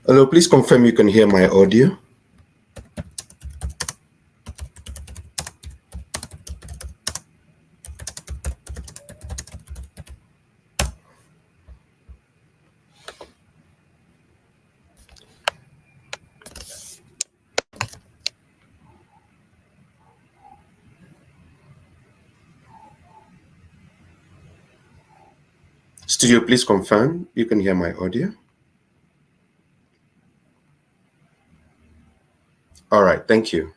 Hello, please confirm you can hear my audio. Studio, please confirm you can hear my audio. All right, thank you.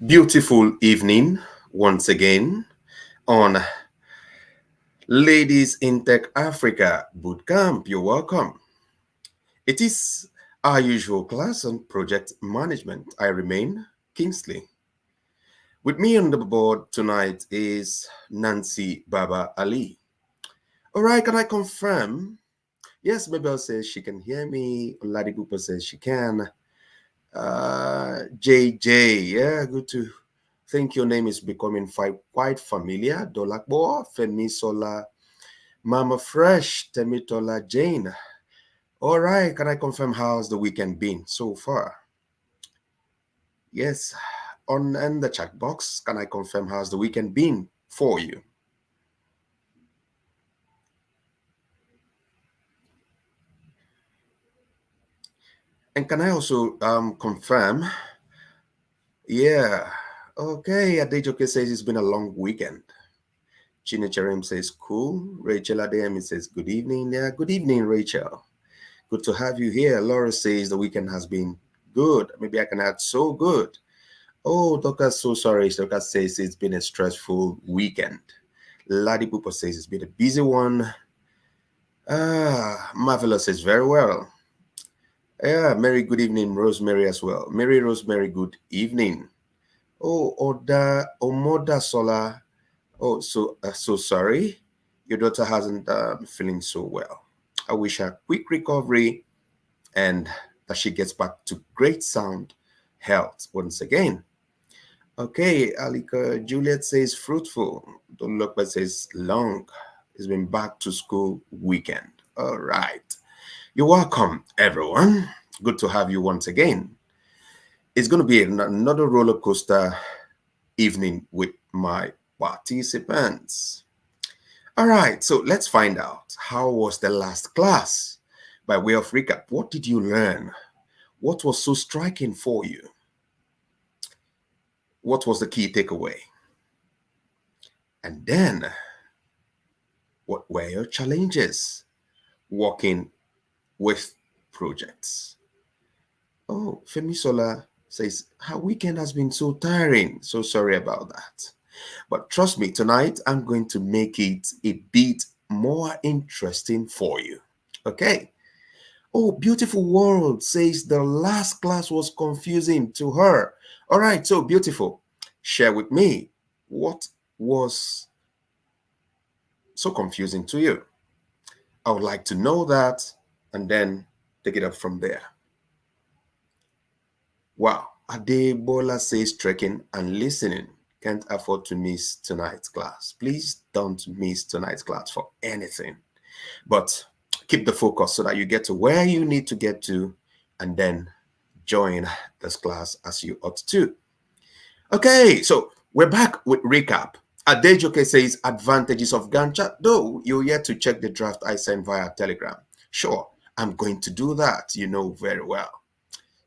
Beautiful evening once again on Ladies in Tech Africa Bootcamp. You're welcome. It is our usual class on project management. I remain Kingsley. With me on the board tonight is Nancy Baba Ali. All right, can I confirm? Yes, Mabel says she can hear me. Ladipupa says she can. JJ, yeah, good to think your name is becoming quite familiar. Dolakbo, Femi Sola, Mama Fresh, Temitola Jane. All right, can I confirm how's the weekend been so far? Yes, on in the chat box, can I confirm how's the weekend been for you? And can I also confirm? Yeah, okay, Adejoke says it's been a long weekend. Chinicharim says cool. Rachel Adeyemi says good evening. Yeah, good evening, Rachel. Good to have you here. Laura says the weekend has been good. Maybe I can add so good. Oh, Doctor, so sorry. Doctor says it's been a stressful weekend. Ladi Pupa says it's been a busy one. Marvelous says very well. Yeah, Mary, good evening. Rosemary as well. Mary Rosemary, good evening. Oh, Omoda Sola. Oh, so sorry. Your daughter hasn't been feeling so well. I wish her quick recovery and that she gets back to great sound health once again. Okay, Alika Juliet says fruitful. Don't look but says long. It's been back to school weekend. All right. You're welcome, everyone. Good to have you once again. It's going to be another roller coaster evening with my participants. All right, so let's find out how was the last class? By way of recap, what did you learn? What was so striking for you? What was the key takeaway? And then, what were your challenges working with projects? Oh, Femisola says, her weekend has been so tiring. So sorry about that. But trust me, tonight I'm going to make it a bit more interesting for you. Okay. Oh, beautiful world says the last class was confusing to her. All right, so beautiful. Share with me what was so confusing to you. I would like to know that and then take it up from there. Wow, Adebola says trekking and listening. Can't afford to miss tonight's class. Please don't miss tonight's class for anything. But keep the focus so that you get to where you need to get to and then join this class as you ought to. Okay, so we're back with recap. Adejoke says advantages of Gantt chart, though you're yet to check the draft I sent via Telegram. Sure, I'm going to do that, you know very well.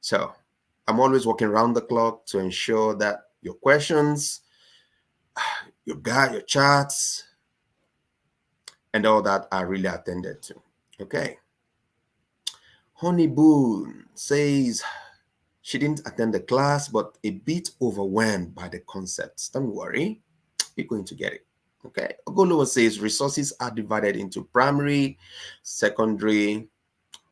So I'm always working around the clock to ensure that your questions, your charts, and all that are really attended to. Okay. Honey Boone says she didn't attend the class, but a bit overwhelmed by the concepts. Don't worry, you're going to get it. Okay. Ogolowo says resources are divided into primary, secondary.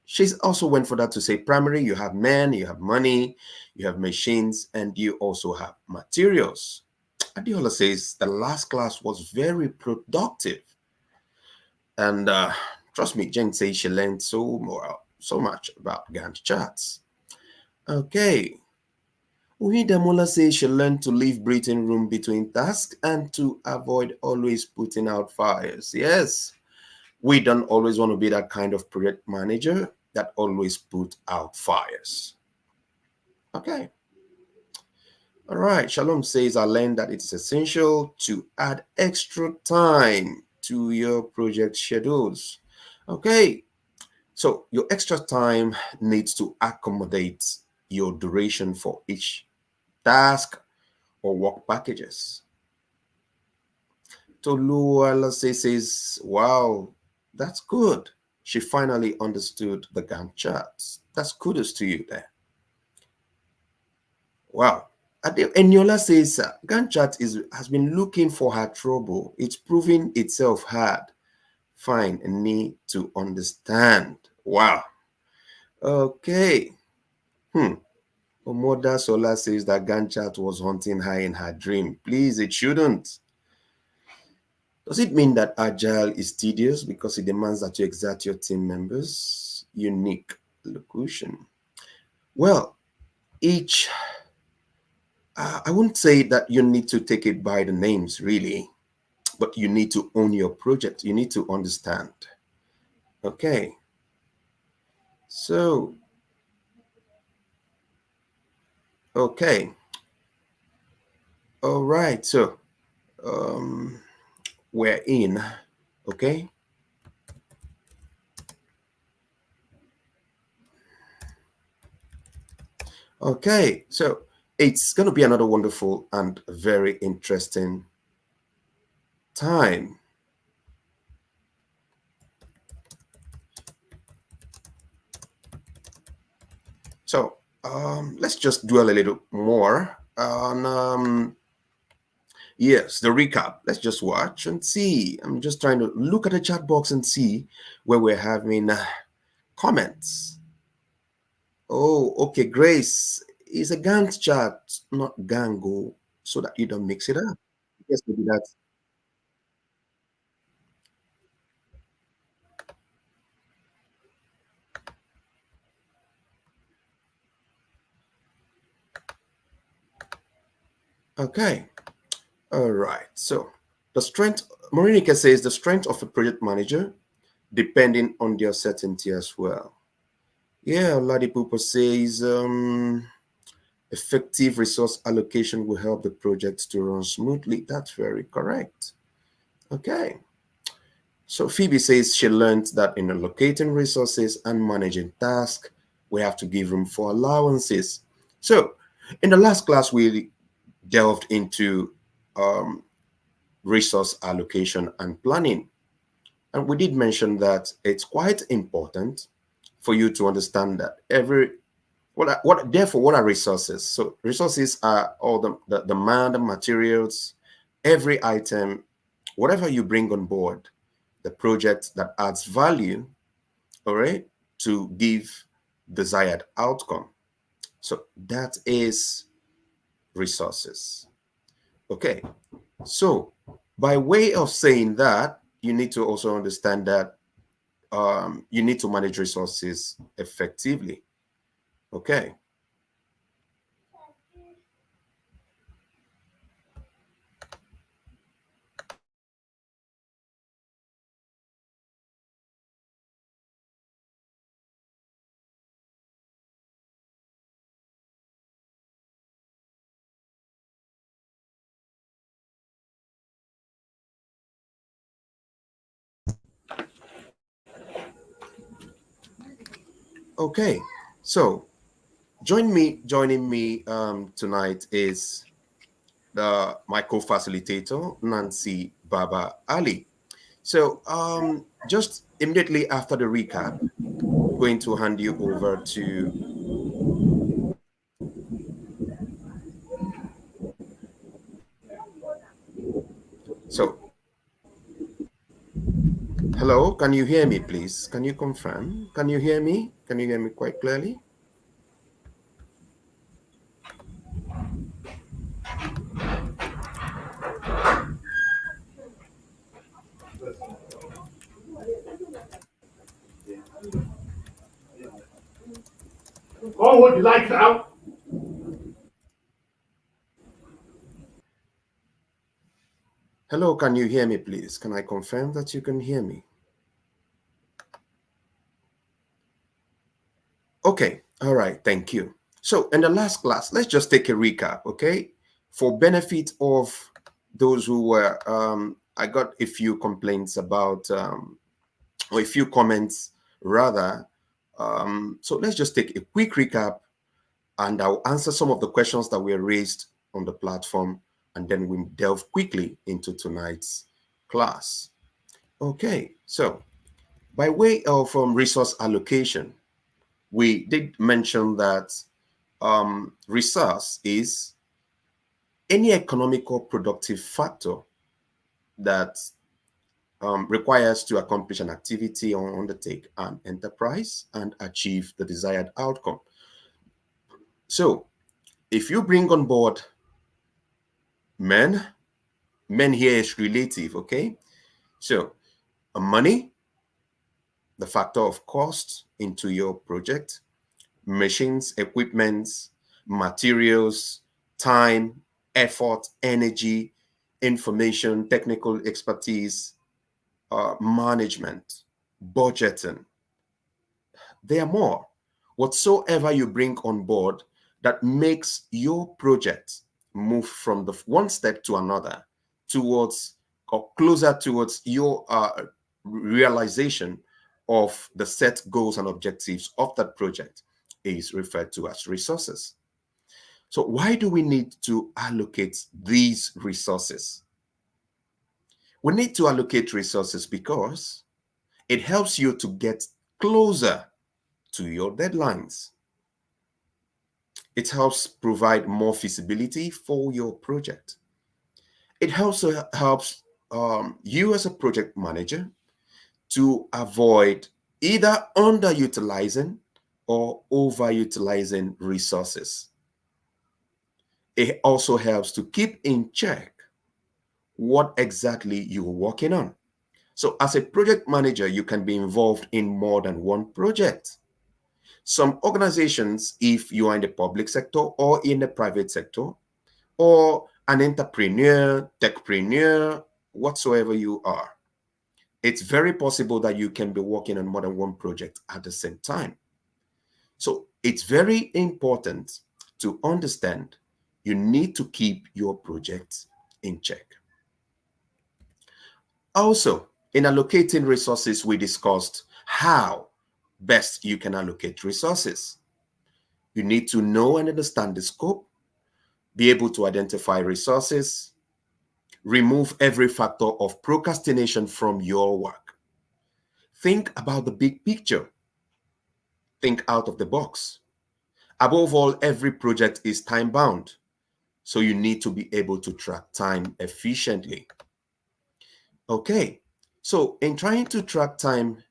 She's also went for that to say primary, you have men, you have money, you have machines, and you also have materials. Adiola says the last class was very productive. And trust me, Jen says she learned so much about Gantt charts. Okay. Uhidamola says she learned to leave breathing room between tasks and to avoid always putting out fires. Yes, we don't always want to be that kind of project manager that always put out fires. Okay. All right. Shalom says, I learned that it's essential to add extra time to your project schedules. Okay. So your extra time needs to accommodate your duration for each task or work packages. Toluala says, wow, that's good. She finally understood the Gantt charts. That's kudos to you there. Wow. Eniola says Gantt chart has been looking for her trouble. It's proving itself hard. Fine, need to understand. Wow. Okay. Hmm. Omoda Sola says that Gantt chart was haunting her in her dream. Please, it shouldn't. Does it mean that agile is tedious because it demands that you exert your team members' unique locution? Well, each, I wouldn't say that you need to take it by the names, really, but you need to own your project. You need to understand. Okay. So, okay. All right. So, um, we're in. Okay. Okay. So, it's going to be another wonderful and very interesting time. So let's just dwell a little more on, yes, the recap. Let's just watch and see. I'm just trying to look at the chat box and see where we're having comments. Oh, okay, Grace. Is a Gantt chart, not Gango, so that you don't mix it up. Yes, maybe that's okay. All right. So the strength, Marinica says the strength of a project manager depending on their certainty as well. Yeah, Ladipupa says effective resource allocation will help the project to run smoothly. That's very correct. Okay. So Phoebe says she learned that in allocating resources and managing tasks, we have to give room for allowances. So in the last class, we delved into um, resource allocation and planning. And we did mention that it's quite important for you to understand that what are resources? So resources are all the man, the materials, every item, whatever you bring on board, the project that adds value, all right, to give desired outcome. So that is resources. Okay. So by way of saying that, you need to also understand that you need to manage resources effectively. Okay. Okay. So joining me tonight is my co-facilitator, Nancy Baba Ali. So just immediately after the recap, I'm going to hand you over to, so hello, can you hear me, please? Can you confirm? Can you hear me? Can you hear me quite clearly? Go with the lights out. Hello, can you hear me, please? Can I confirm that you can hear me? Okay, all right, thank you. So, in the last class, let's just take a recap, okay? For benefit of those who were, I got a few complaints about, or a few comments rather. So, let's just take a quick recap and I'll answer some of the questions that were raised on the platform, and then we delve quickly into tonight's class. Okay, so by way of resource allocation, we did mention that resource is any economical productive factor that requires to accomplish an activity or undertake an enterprise and achieve the desired outcome. So if you bring on board men, men here is relative, okay? So money, the factor of cost into your project, machines, equipments, materials, time, effort, energy, information, technical expertise, management, budgeting. There are more. Whatsoever you bring on board that makes your project move from the one step to another towards or closer towards your realization of the set goals and objectives of that project is referred to as resources. So why do we need to allocate these resources? We need to allocate resources because it helps you to get closer to your deadlines. It helps provide more feasibility for your project. It also helps you as a project manager to avoid either underutilizing or overutilizing resources. It also helps to keep in check what exactly you're working on. So as a project manager, you can be involved in more than one project. Some organizations, if you are in the public sector or in the private sector, or an entrepreneur, techpreneur, whatsoever you are, it's very possible that you can be working on more than one project at the same time. So it's very important to understand you need to keep your projects in check. Also, in allocating resources, we discussed how best you can allocate resources. You need to know and understand the scope, be able to identify resources, remove every factor of procrastination from your work. Think about the big picture. Think out of the box. Above all, every project is time bound, so you need to be able to track time efficiently. Okay, so in trying to track time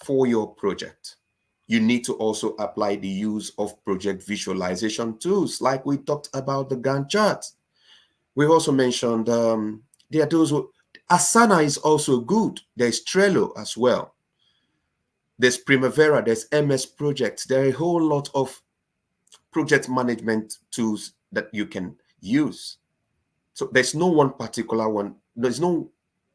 for your project, you need to also apply the use of project visualization tools, like we talked about the Gantt chart. We also mentioned there are those who, Asana is also good. There's Trello as well. There's Primavera, there's MS Project. There are a whole lot of project management tools that you can use. So there's no one particular one. There's no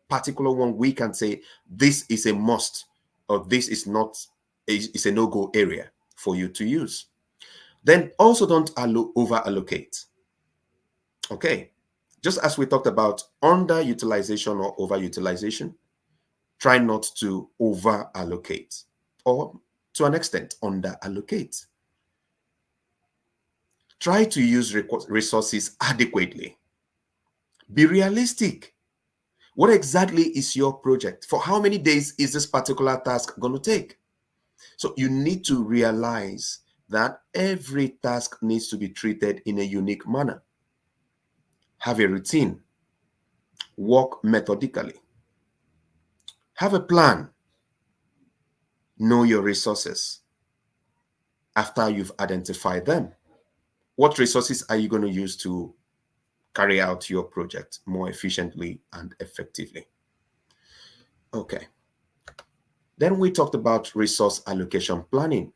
particular one we can say this is a must or this is not, is a no-go area for you to use. Then also don't over allocate. Okay. Just as we talked about underutilization or overutilization, try not to over allocate or to an extent under allocate. Try to use resources adequately. Be realistic. What exactly is your project? For how many days is this particular task going to take? So you need to realize that every task needs to be treated in a unique manner. Have a routine. Work methodically. Have a plan. Know your resources. After you've identified them, what resources are you going to use to carry out your project more efficiently and effectively. Okay. Then we talked about resource allocation planning,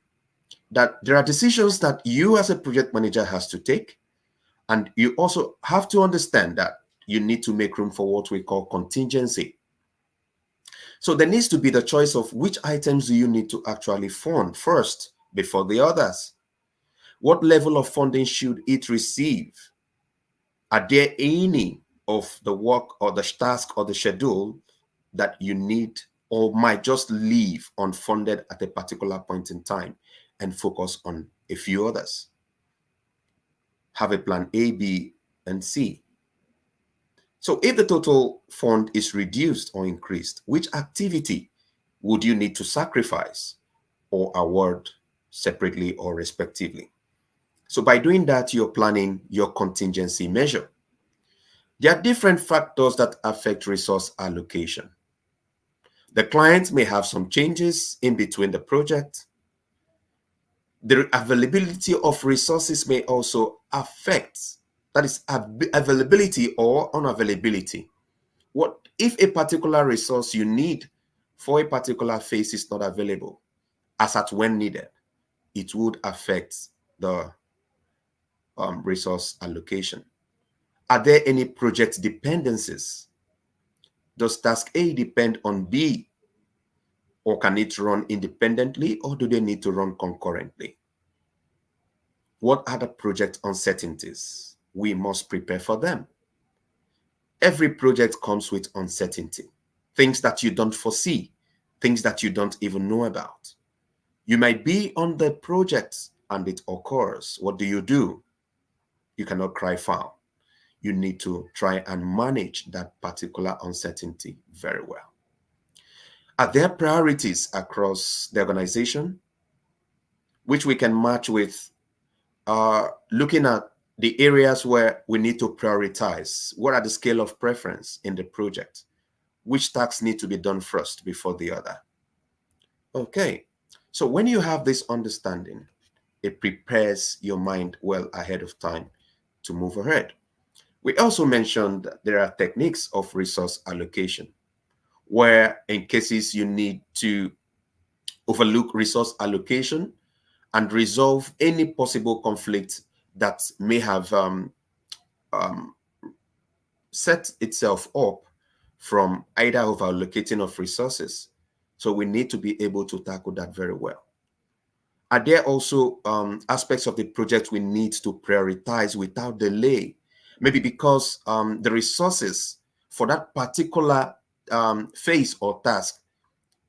that there are decisions that you as a project manager has to take, and you also have to understand that you need to make room for what we call contingency. So there needs to be the choice of which items do you need to actually fund first before the others. What level of funding should it receive? Are there any of the work or the task or the schedule that you need or might just leave unfunded at a particular point in time and focus on a few others? Have a plan A, B, and C. So if the total fund is reduced or increased, which activity would you need to sacrifice or award separately or respectively? So by doing that, you're planning your contingency measure. There are different factors that affect resource allocation. The client may have some changes in between the project. The availability of resources may also affect, that is, availability or unavailability. What if a particular resource you need for a particular phase is not available as at when needed? It would affect the resource allocation. Are there any project dependencies? Does task A depend on B, or can it run independently, or do they need to run concurrently? What are the project uncertainties? We must prepare for them. Every project comes with uncertainty, things that you don't foresee, things that you don't even know about. You might be on the project and it occurs. What do? You cannot cry foul. You need to try and manage that particular uncertainty very well. Are there priorities across the organization, which we can match with looking at the areas where we need to prioritize? What are the scale of preference in the project? Which tasks need to be done first before the other? Okay, so when you have this understanding, it prepares your mind well ahead of time to move ahead. We also mentioned that there are techniques of resource allocation, where in cases you need to overlook resource allocation and resolve any possible conflict that may have um, set itself up from either over allocating of resources. So we need to be able to tackle that very well. Are there also aspects of the project we need to prioritize without delay? Maybe because the resources for that particular phase or task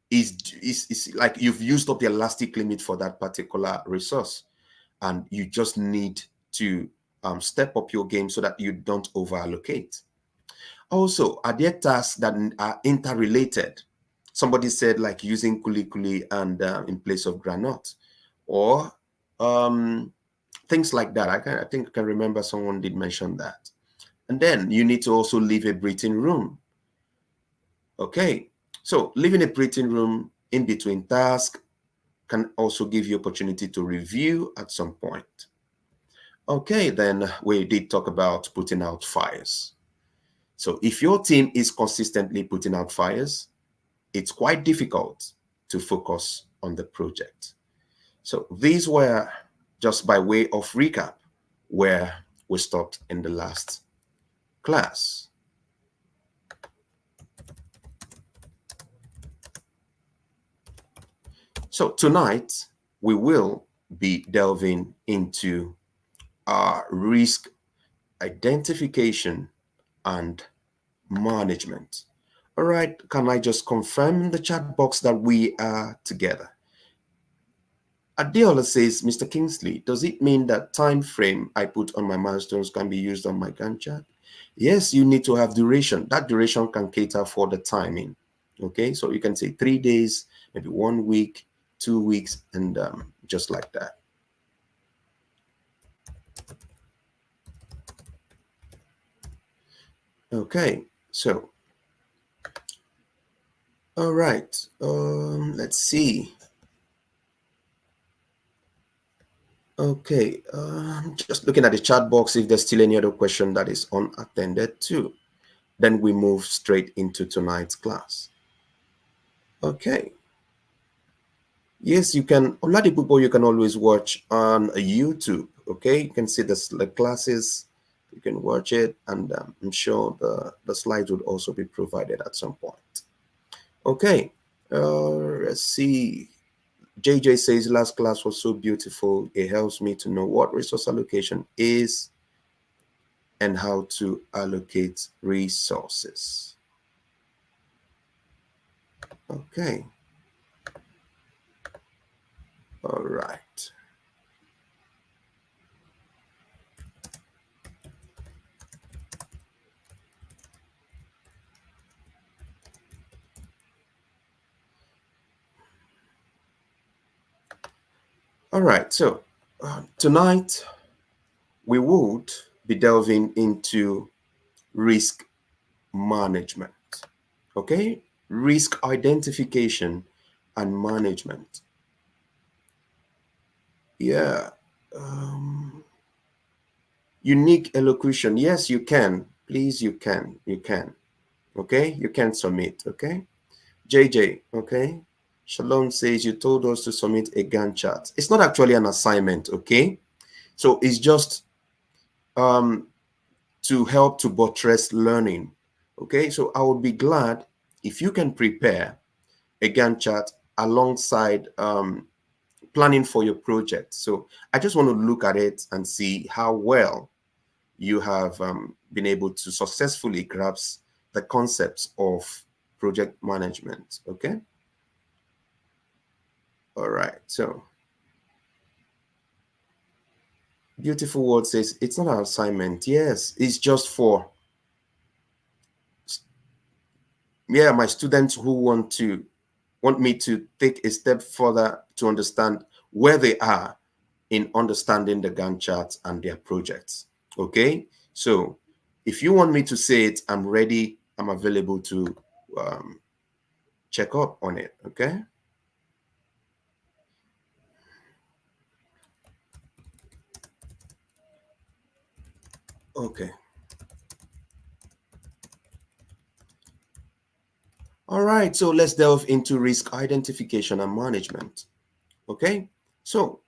is like you've used up the elastic limit for that particular resource, and you just need to step up your game so that you don't over allocate. Also, are there tasks that are interrelated? Somebody said like using kuli kuli and in place of granite, or things like that. I think I can remember someone did mention that. And then you need to also leave a breathing room. Okay, so leaving a breathing room in between tasks can also give you opportunity to review at some point. Okay, then we did talk about putting out fires. So if your team is consistently putting out fires, it's quite difficult to focus on the project. So these were just by way of recap where we stopped in the last class. So tonight we will be delving into risk identification and management. All right, can I just confirm in the chat box that we are together? Adeola says, Mr. Kingsley, does it mean that time frame I put on my milestones can be used on my Gantt chart? Yes, you need to have duration. That duration can cater for the timing. Okay, so you can say 3 days, maybe 1 week, 2 weeks, and just like that. Okay, so, all right, let's see. Okay, just looking at the chat box if there's still any other question that is unattended to. Then we move straight into tonight's class. Okay. Yes, you can. A lot of people you can always watch on YouTube. Okay, you can see the classes. You can watch it, and I'm sure the slides would also be provided at some point. Okay, let's see. JJ says last class was so beautiful. It helps me to know what resource allocation is and how to allocate resources. Okay. All right. All right. So tonight we would be delving into risk management. Okay. Risk identification and management. Yeah. Um, Unique elocution. Yes, you can. Please, you can. You can. Okay. You can submit. Okay. JJ. Okay. Shalom says you told us to submit a Gantt chart. It's not actually an assignment. Okay. So it's just um, to help to buttress learning. Okay. So I would be glad if you can prepare a Gantt chart alongside planning for your project. So I just want to look at it and see how well you have been able to successfully grasp the concepts of project management. Okay. All right. So beautiful word says it's not an assignment. Yes, it's just for my students who want me to take a step further to understand where they are in understanding the Gantt charts and their projects. Okay. So if you want me to say it, I'm ready. I'm available to um, check up on it. Okay. Okay. All right. So let's delve into risk identification and management. Okay. So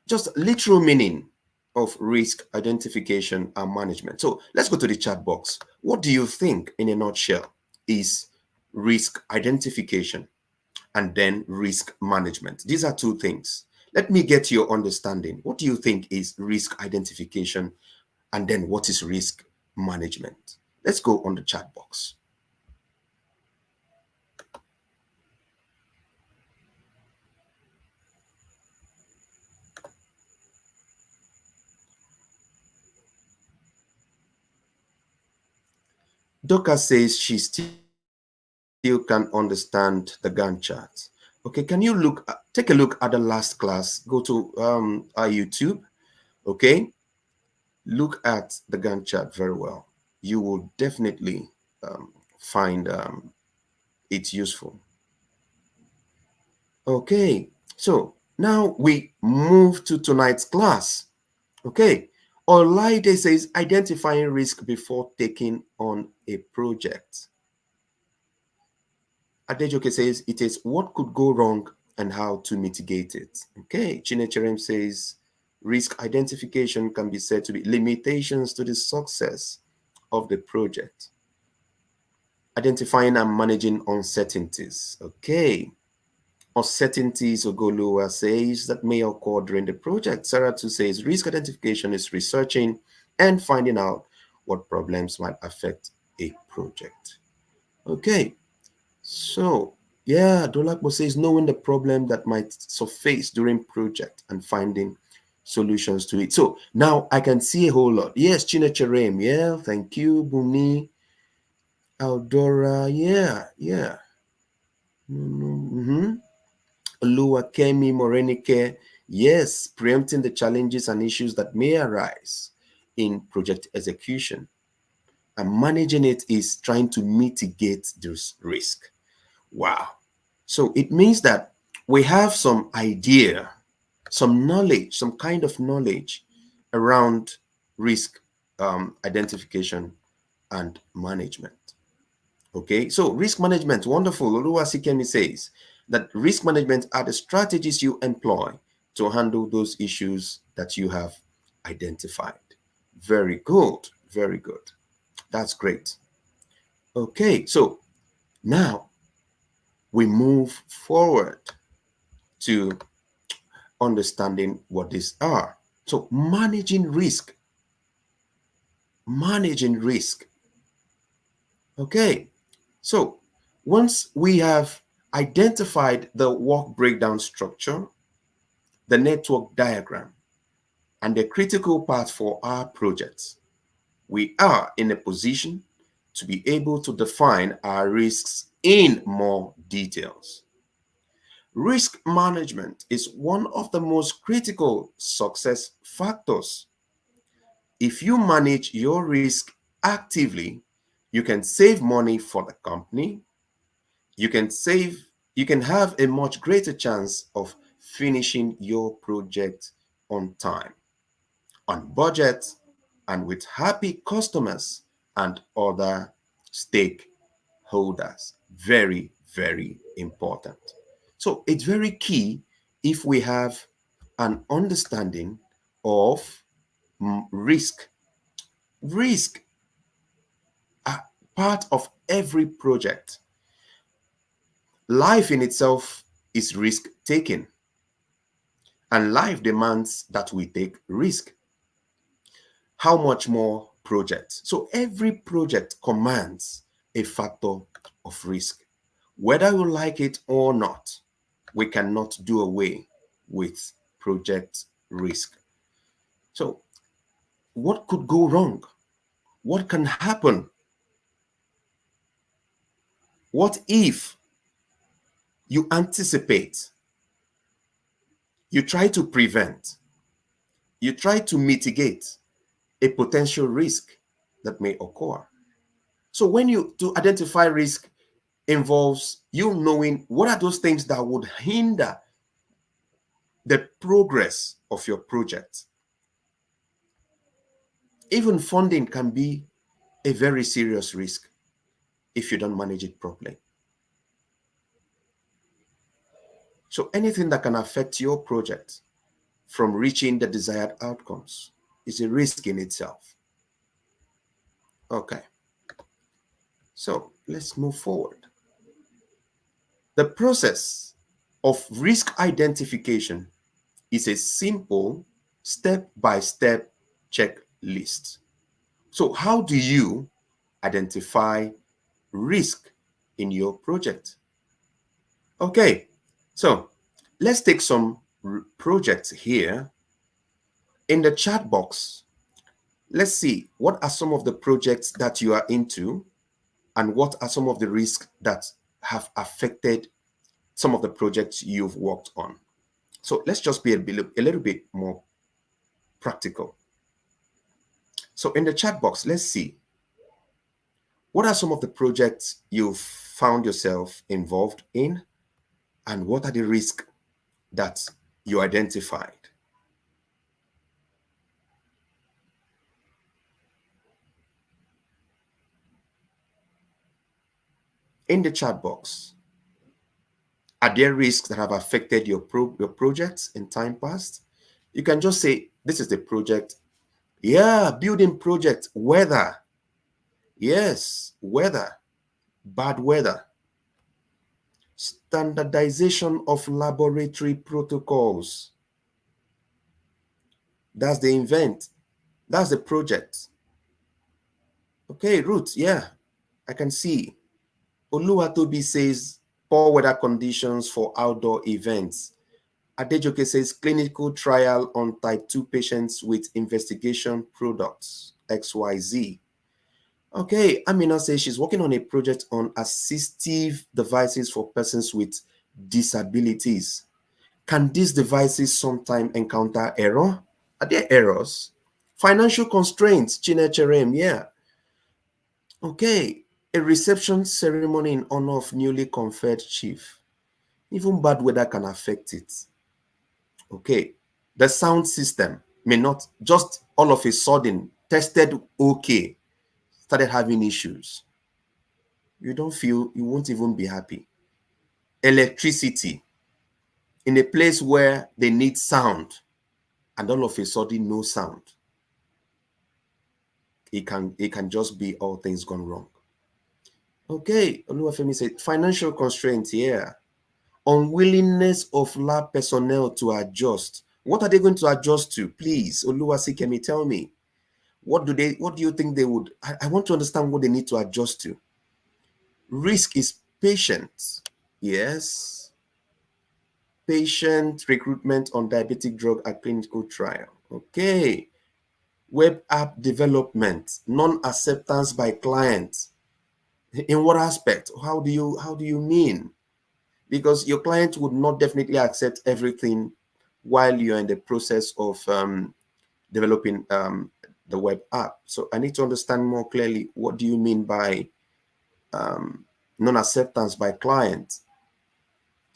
just literal meaning of risk identification and management. So let's go to the chat box. What do you think, in a nutshell, is risk identification and then risk management? These are two things. Let me get your understanding. What do you think is risk identification and then what is risk management? Let's go on the chat box. Doka says she still can understand the Gantt chart. Okay, can you take a look at the last class? Go to our YouTube. Okay, look at the Gantt chart very well. You will definitely find it useful. Okay, so now we move to tonight's class. Okay, Olaide says identifying risk before taking on a project. Adejoke says it is what could go wrong and how to mitigate it. Okay, Chinecherem says risk identification can be said to be limitations to the success of the project. Identifying and managing uncertainties. Okay, uncertainties, Ogolua says, that may occur during the project. Saratu says risk identification is researching and finding out what problems might affect a project. Okay, so yeah, Dolakbo says knowing the problem that might surface during project and finding solutions to it. So now I can see a whole lot. Yes, Chinecherem, yeah, thank you, Bumi, Aldora, yeah. Mm-hmm. Kemi Morenike, yes, preempting the challenges and issues that may arise in project execution. And managing it is trying to mitigate this risk. Wow. So it means that we have some idea some knowledge, some kind of knowledge around risk identification and management. Okay, so risk management, wonderful. Oluwasikemi says that risk management are the strategies you employ to handle those issues that you have identified. Very good, very good. That's great. Okay, so now we move forward to understanding what these are. So managing risk, managing risk. Okay, so once we have identified the work breakdown structure, the network diagram, and the critical path for our projects, we are in a position to be able to define our risks in more details. Risk management is one of the most critical success factors. If you manage your risk actively, you can save money for the company. You can have a much greater chance of finishing your project on time, on budget, and with happy customers and other stakeholders. Very, very important. So it's very key if we have an understanding of risk. Risk are part of every project. Life in itself is risk taking, and life demands that we take risk. How much more projects? So every project commands a factor of risk. Whether you like it or not, we cannot do away with project risk. So what could go wrong? What can happen? What if you anticipate, you try to prevent, you try to mitigate a potential risk that may occur? So when you to identify risk involves you knowing what are those things that would hinder the progress of your project. Even funding can be a very serious risk if you don't manage it properly. So anything that can affect your project from reaching the desired outcomes is a risk in itself. Okay, so let's move forward. The process of risk identification is a simple step-by-step checklist. So how do you identify risk in your project? Okay, so let's take some projects here. In the chat box, let's see what are some of the projects that you are into and what are some of the risks that have affected some of the projects you've worked on. So let's just be a little bit more practical. So in the chat box, let's see what are some of the projects you've found yourself involved in and what are the risks that you identified. In the chat box, are there risks that have affected your projects in time past? You can just say, this is the project. Yeah, building project, weather. Yes, weather, bad weather. Standardization of laboratory protocols. That's the event. That's the project. Okay, Ruth, yeah, I can see. Oluwatobi says poor weather conditions for outdoor events. Adejoke says clinical trial on type 2 patients with investigation products, XYZ. Okay, Amina says she's working on a project on assistive devices for persons with disabilities. Can these devices sometimes encounter error? Are there errors? Financial constraints, Chinecherem, yeah. Okay, a reception ceremony in honor of newly conferred chief. Even bad weather can affect it. Okay, The sound system may not just all of a sudden tested okay, started having issues. You won't even be happy. Electricity, in a place where they need sound, and all of a sudden no sound. It can just be all things gone wrong. Okay, Oluwafemi said financial constraints here. Unwillingness of lab personnel to adjust. What are they going to adjust to? Please, Oluwasikemi, tell me. What do you think they would? I want to understand what they need to adjust to. Risk is patient. Yes. Patient recruitment on diabetic drug at clinical trial. Okay. Web app development, non-acceptance by clients. In what aspect? How do you mean? Because your client would not definitely accept everything while you're in the process of developing the web app. So I need to understand more clearly, what do you mean by non-acceptance by clients?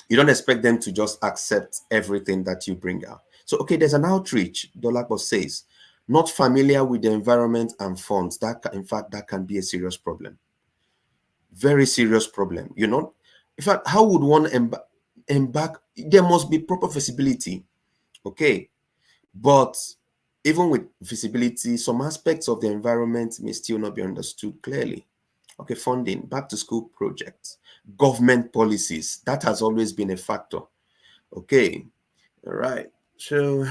You don't expect them to just accept everything that you bring out. So, okay, there's an outreach, Dolapo says, not familiar with the environment and funds. In fact, that can be a serious problem. Very serious problem. In fact, how would one embark? There must be proper visibility. Okay. But even with visibility, some aspects of the environment may still not be understood clearly. Okay, funding, back to school projects, government policies, that has always been a factor. Okay, all right. So,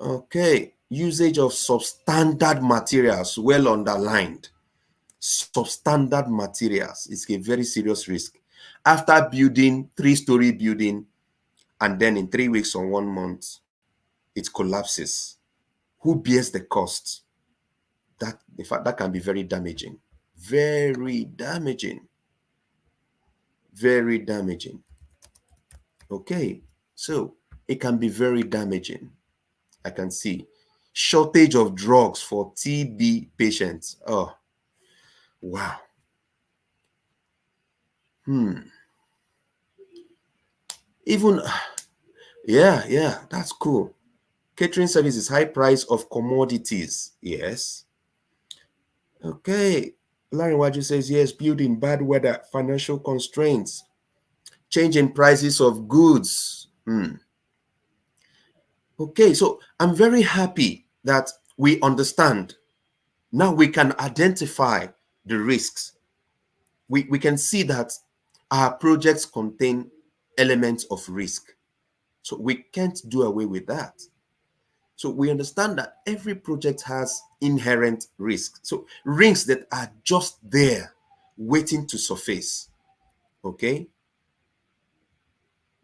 okay, usage of substandard materials, well underlined. Substandard materials is a very serious risk. After building 3-story building, and then in 3 weeks or 1 month, it collapses. Who bears the cost? That, in fact, that can be very damaging. Very damaging. Very damaging. Okay, so it can be very damaging. I can see shortage of drugs for TB patients. Oh, wow. Even, yeah, that's cool. Catering services, high price of commodities. Yes. Okay. Larry Waju says, yes, building, bad weather, financial constraints, change in prices of goods. Okay, so I'm very happy that we understand. Now we can identify the risks. We can see that our projects contain elements of risk. So we can't do away with that. So we understand that every project has inherent risks. So risks that are just there waiting to surface. Okay?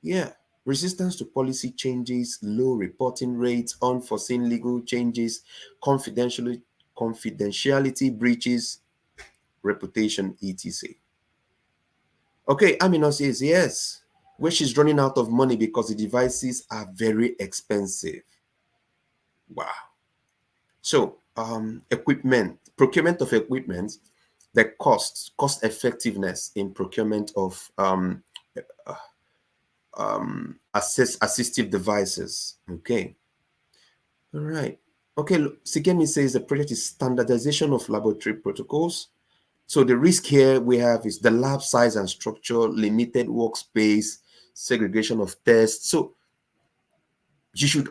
Yeah. Resistance to policy changes, low reporting rates, unforeseen legal changes, confidentiality breaches, reputation, etc. Okay, Amina says yes. Where she's running out of money because the devices are very expensive. Wow. So, procurement of equipment, the cost effectiveness in procurement of assistive devices. Okay. All right. Okay. Sigemi says the project is standardization of laboratory protocols. So the risk here we have is the lab size and structure, limited workspace, segregation of tests. So we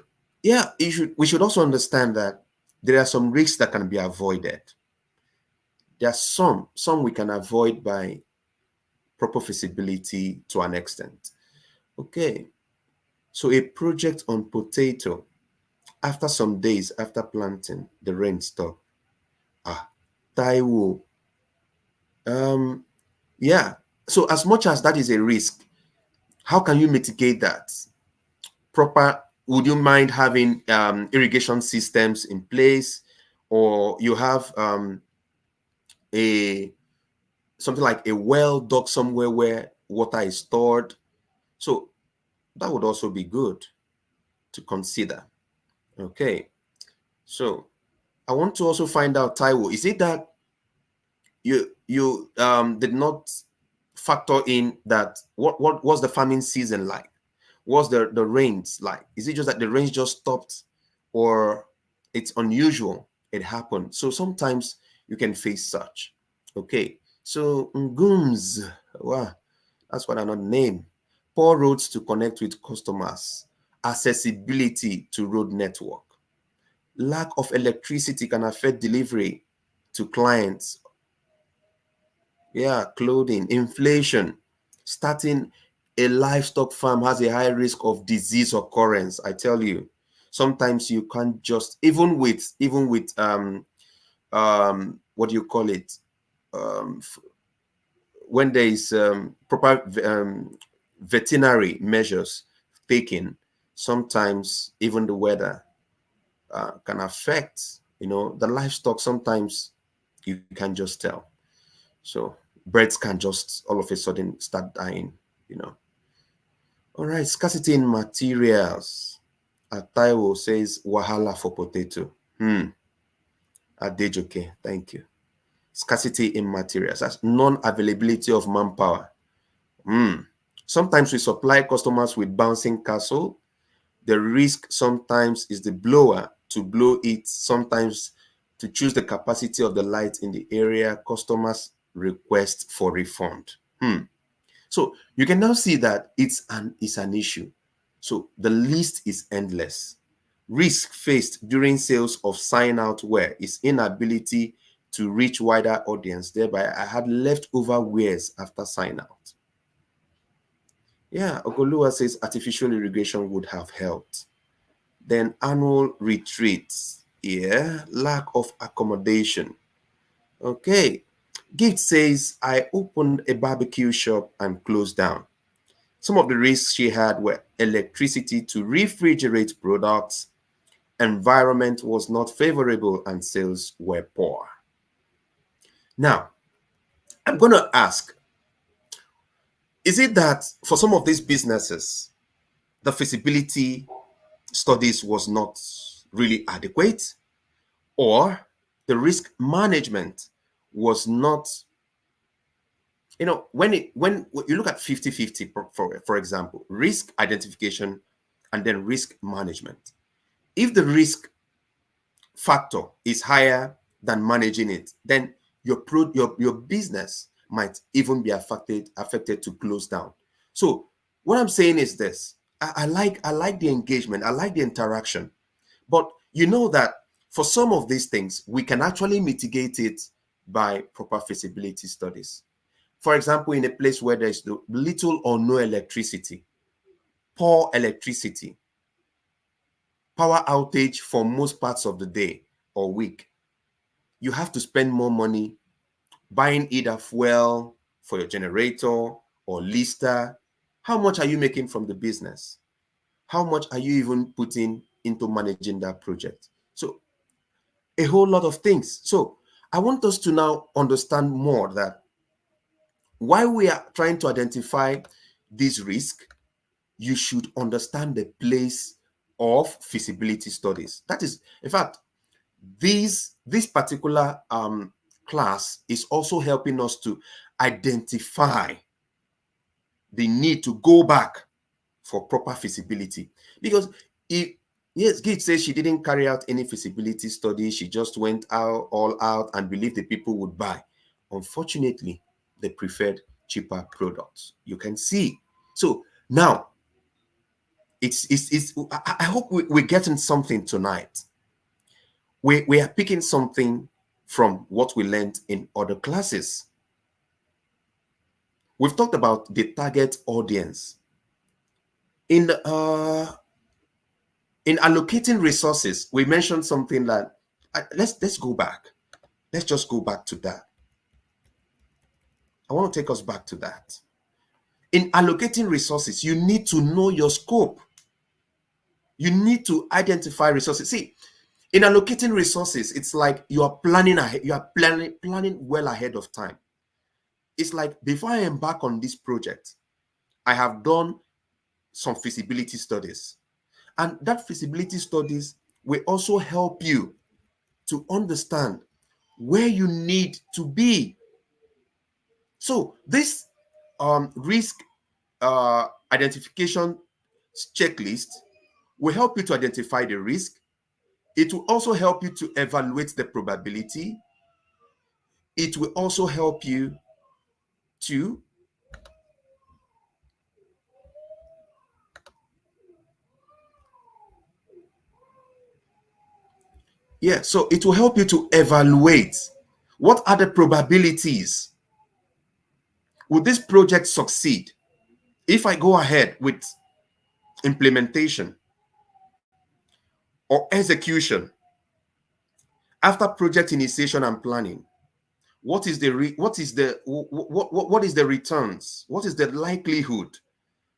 should also understand that there are some risks that can be avoided. There are some we can avoid by proper feasibility to an extent. Okay. So a project on potato, after some days after planting, the rain stopped. Taiwo. Yeah. So as much as that is a risk, how can you mitigate that? Would you mind having irrigation systems in place, or you have something like a well dug somewhere where water is stored? So that would also be good to consider. Okay. So I want to also find out, Taiwo, is it that you did not factor in that what was the farming season like? What's the range like? Is it just that the range just stopped, or it's unusual? It happened. So sometimes you can face such. Okay. So ngooms, wow, that's what another name. Poor roads to connect with customers, accessibility to road network, lack of electricity can affect delivery to clients. Yeah, clothing, inflation. Starting a livestock farm has a high risk of disease occurrence. I tell you, sometimes you can't just even with what do you call it, um when there is proper veterinary measures taken, sometimes even the weather can affect, the livestock. Sometimes you can just tell. So birds can just all of a sudden start dying. All right, scarcity in materials. Taiwo says wahala for potato. Adejoke, thank you. Scarcity in materials. That's non-availability of manpower. Sometimes we supply customers with bouncing castle. The risk sometimes is the blower to blow it, sometimes to choose the capacity of the light in the area, customers request for refund. So you can now see that it's an issue. So the list is endless. Risk faced during sales of sign out wear is inability to reach wider audience. Thereby, I had leftover wares after sign out. Yeah, Ogolua says artificial irrigation would have helped. Then annual retreats. Yeah, lack of accommodation. Okay. Gift says, I opened a barbecue shop and closed down. Some of the risks she had were electricity to refrigerate products, environment was not favorable, and sales were poor. Now, I'm going to ask, is it that for some of these businesses, the feasibility studies was not really adequate, or the risk management was not, when you look at 50-50, for example, risk identification and then risk management. If the risk factor is higher than managing it, then your business might even be affected to close down. So what I'm saying is this: I like the engagement, I like the interaction, but you know that for some of these things we can actually mitigate it by proper feasibility studies. For example, in a place where there's little or no electricity, poor electricity, power outage for most parts of the day or week, you have to spend more money buying either fuel for your generator or lister. How much are you making from the business? How much are you even putting into managing that project? So a whole lot of things. So I want us to now understand more that while we are trying to identify this risk, you should understand the place of feasibility studies. That is, in fact, this particular class is also helping us to identify the need to go back for proper feasibility. Because if, yes, Git says she didn't carry out any feasibility study, she just went out all out and believed the people would buy. Unfortunately, they preferred cheaper products. You can see. So now it's I hope we're getting something tonight. We are picking something from what we learned in other classes. We've talked about the target audience. In allocating resources, we mentioned something that let's go back. Let's just go back to that. I want to take us back to that. In allocating resources, you need to know your scope. You need to identify resources. See, in allocating resources, it's like you are planning ahead, you are planning well ahead of time. It's like before I embark on this project, I have done some feasibility studies. And that feasibility studies will also help you to understand where you need to be. So this risk identification checklist will help you to identify the risk. It will also help you to evaluate the probability. It will also help you to, yeah, so it will help you to evaluate what are the probabilities. Will this project succeed if I go ahead with implementation or execution after project initiation and planning? What is the what is the returns? What is the likelihood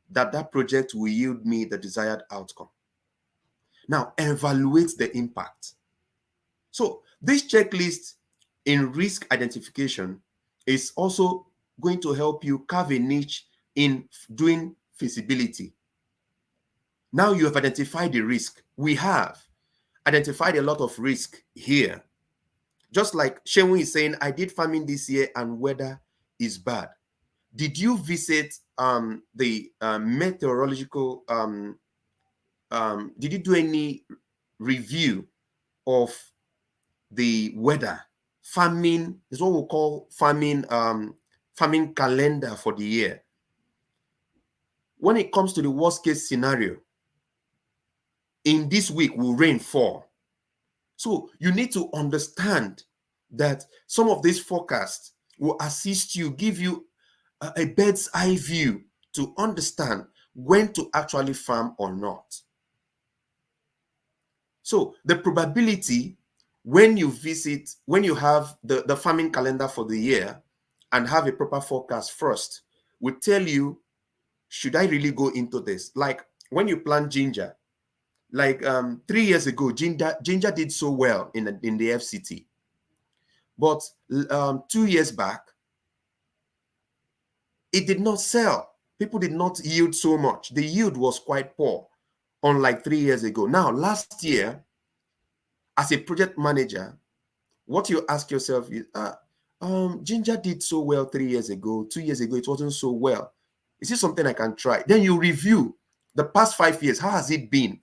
that that project will yield me the desired outcome? Now evaluate the impact. So this checklist in risk identification is also going to help you carve a niche in doing feasibility. Now you have identified the risk. We have identified a lot of risk here. Just like Shenwu is saying, I did farming this year and weather is bad. Did you visit the meteorological, did you do any review of the weather? Farming is what we call farming calendar for the year. When it comes to the worst case scenario, in this week will rain fall. So you need to understand that some of these forecasts will assist you, give you a bird's eye view to understand when to actually farm or not. So the probability when you visit, when you have the farming calendar for the year and have a proper forecast first, will tell you, should I really go into this? Like when you plant ginger, like 3 years ago, ginger did so well in the FCT. But 2 years back, it did not sell. People did not yield so much. The yield was quite poor, unlike 3 years ago. Now, last year, as a project manager, what you ask yourself is, ginger did so well 3 years ago. 2 years ago, it wasn't so well. Is this something I can try? Then you review the past 5 years. How has it been?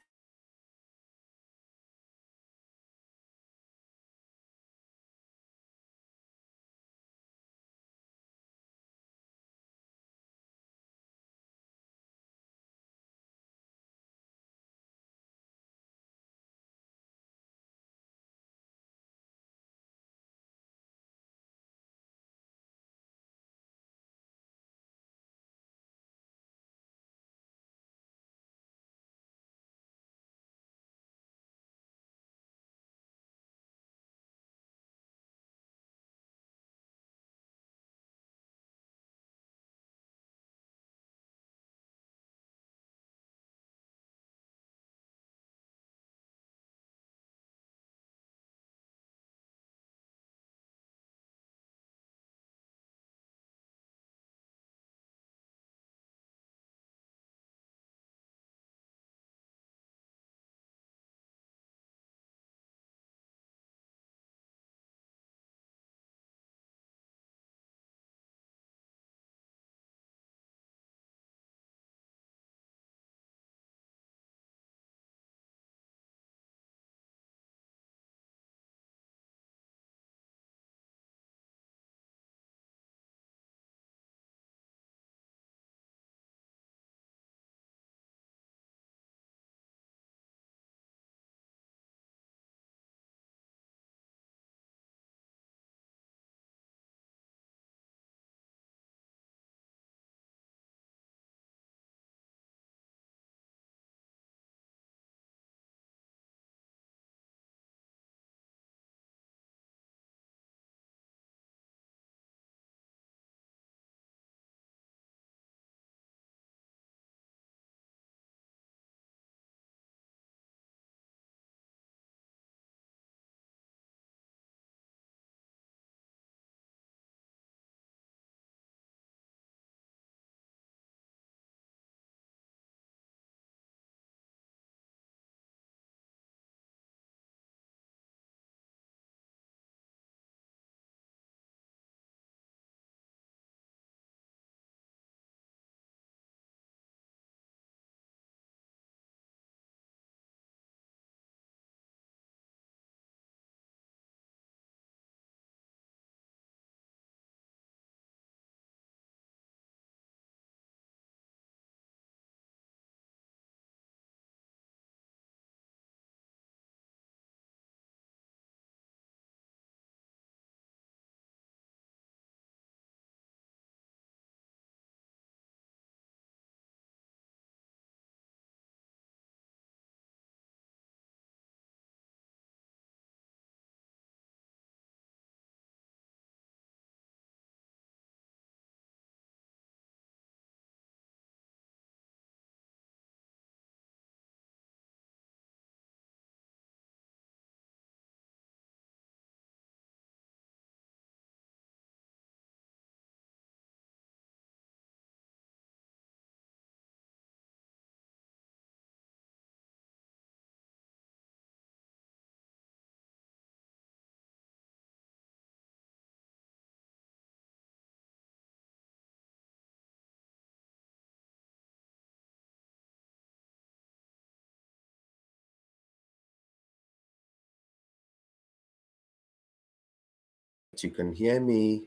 you can hear me.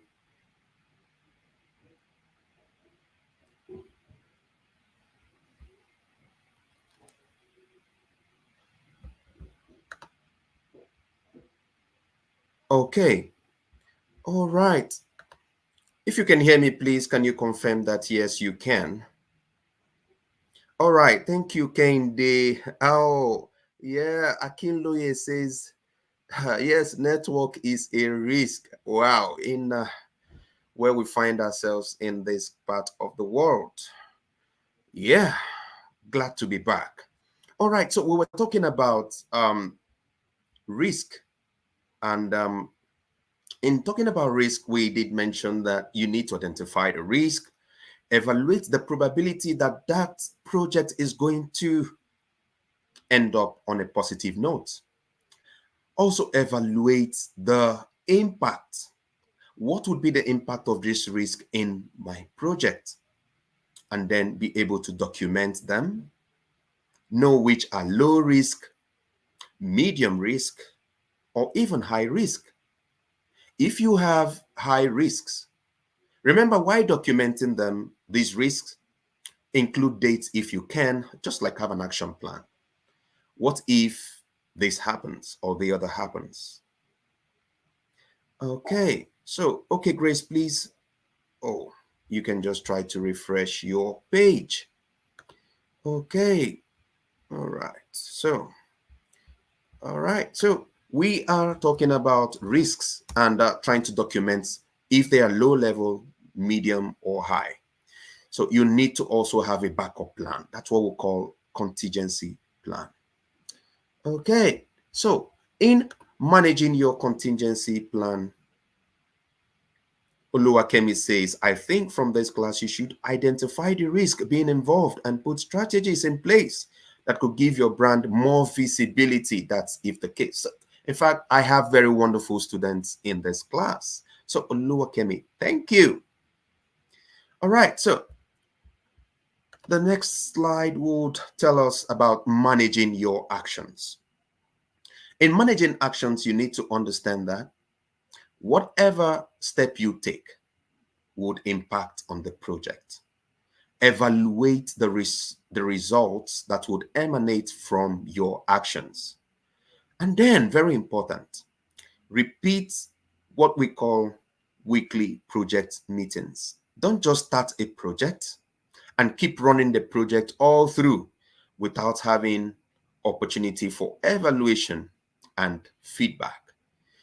Okay. All right. If you can hear me, please, can you confirm that yes, you can? All right. Thank you, Kende. Oh, yeah. Akinloye says, yes, network is a risk. Wow. In where we find ourselves in this part of the world. Yeah. Glad to be back. All right. So we were talking about risk. And in talking about risk, we did mention that you need to identify the risk, evaluate the probability that that project is going to end up on a positive note. Also evaluate the impact. What would be the impact of this risk in my project? And then be able to document them, know which are low risk, medium risk, or even high risk. If you have high risks, remember why documenting them, these risks, include dates if you can, just like have an action plan. What if this happens or the other happens? Okay, so, okay, Grace, please. Oh, you can just try to refresh your page. Okay, all right. So we are talking about risks and trying to document if they are low level, medium, or high. So you need to also have a backup plan. That's what we call contingency plan. Okay, so in managing your contingency plan, Oluwakemi says, I think from this class you should identify the risk being involved and put strategies in place that could give your brand more visibility. That's if the case. In fact, I have very wonderful students in this class. So Oluwakemi, thank you. All right, so the next slide would tell us about managing your actions. In managing actions, you need to understand that whatever step you take would impact on the project. Evaluate the results that would emanate from your actions. And then, very important, repeat what we call weekly project meetings. Don't just start a project and keep running the project all through without having opportunity for evaluation and feedback.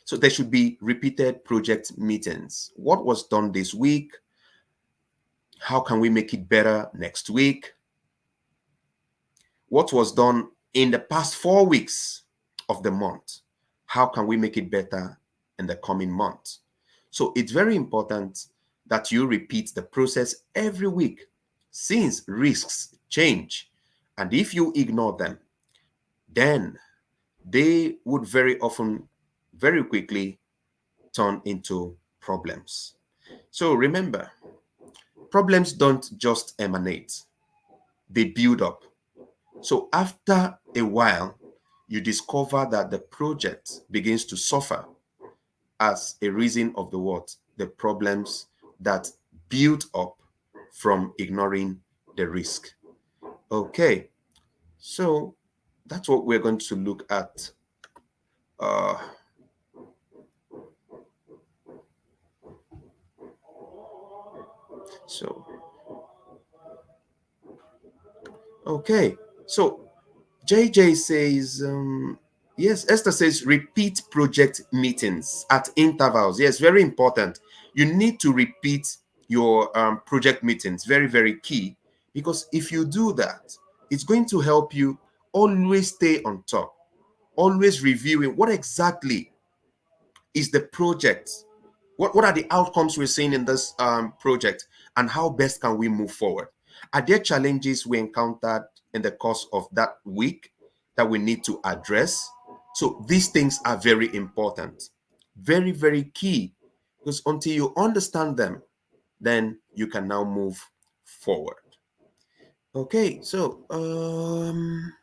So there should be repeated project meetings. What was done this week? How can we make it better next week? What was done in the past 4 weeks of the month? How can we make it better in the coming month? So it's very important that you repeat the process every week since risks change. And if you ignore them, then they would very often, very quickly turn into problems. So remember, problems don't just emanate, they build up. So after a while, you discover that the project begins to suffer as a reason of the what? The problems that build up from ignoring the risk. Okay, so that's what we're going to look at. Uh, so, okay, so JJ says, yes, Esther says repeat project meetings at intervals. Yes, very important. You need to repeat your project meetings. Very, very key. Because if you do that, it's going to help you always stay on top, always reviewing what exactly is the project. What are the outcomes we're seeing in this project, and how best can we move forward? Are there challenges we encountered in the course of that week that we need to address? So these things are very important, very, very key, because until you understand them, then you can now move forward. Okay, so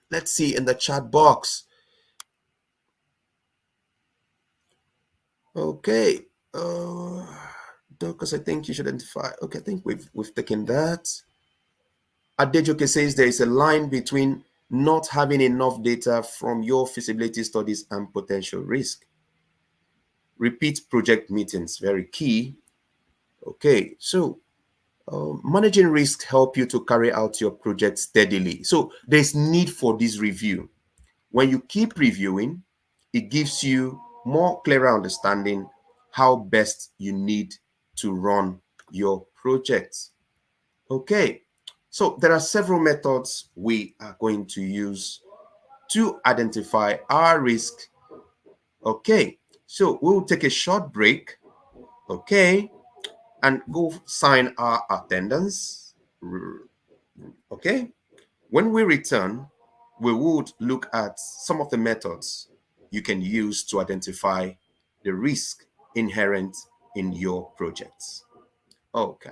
let's see in the chat box. Okay. Uh, because I think you should identify. Okay, I think we've taken that. Adejoke says there is a line between not having enough data from your feasibility studies and potential risk. Repeat project meetings, very key. Okay, so managing risk help you to carry out your project steadily. So there's need for this review. When you keep reviewing, it gives you more clearer understanding how best you need to run your projects. Okay, so there are several methods we are going to use to identify our risk. Okay, so we'll take a short break. Okay, and go sign our attendance. Okay, when we return, we would look at some of the methods you can use to identify the risk inherent in your projects. Okay.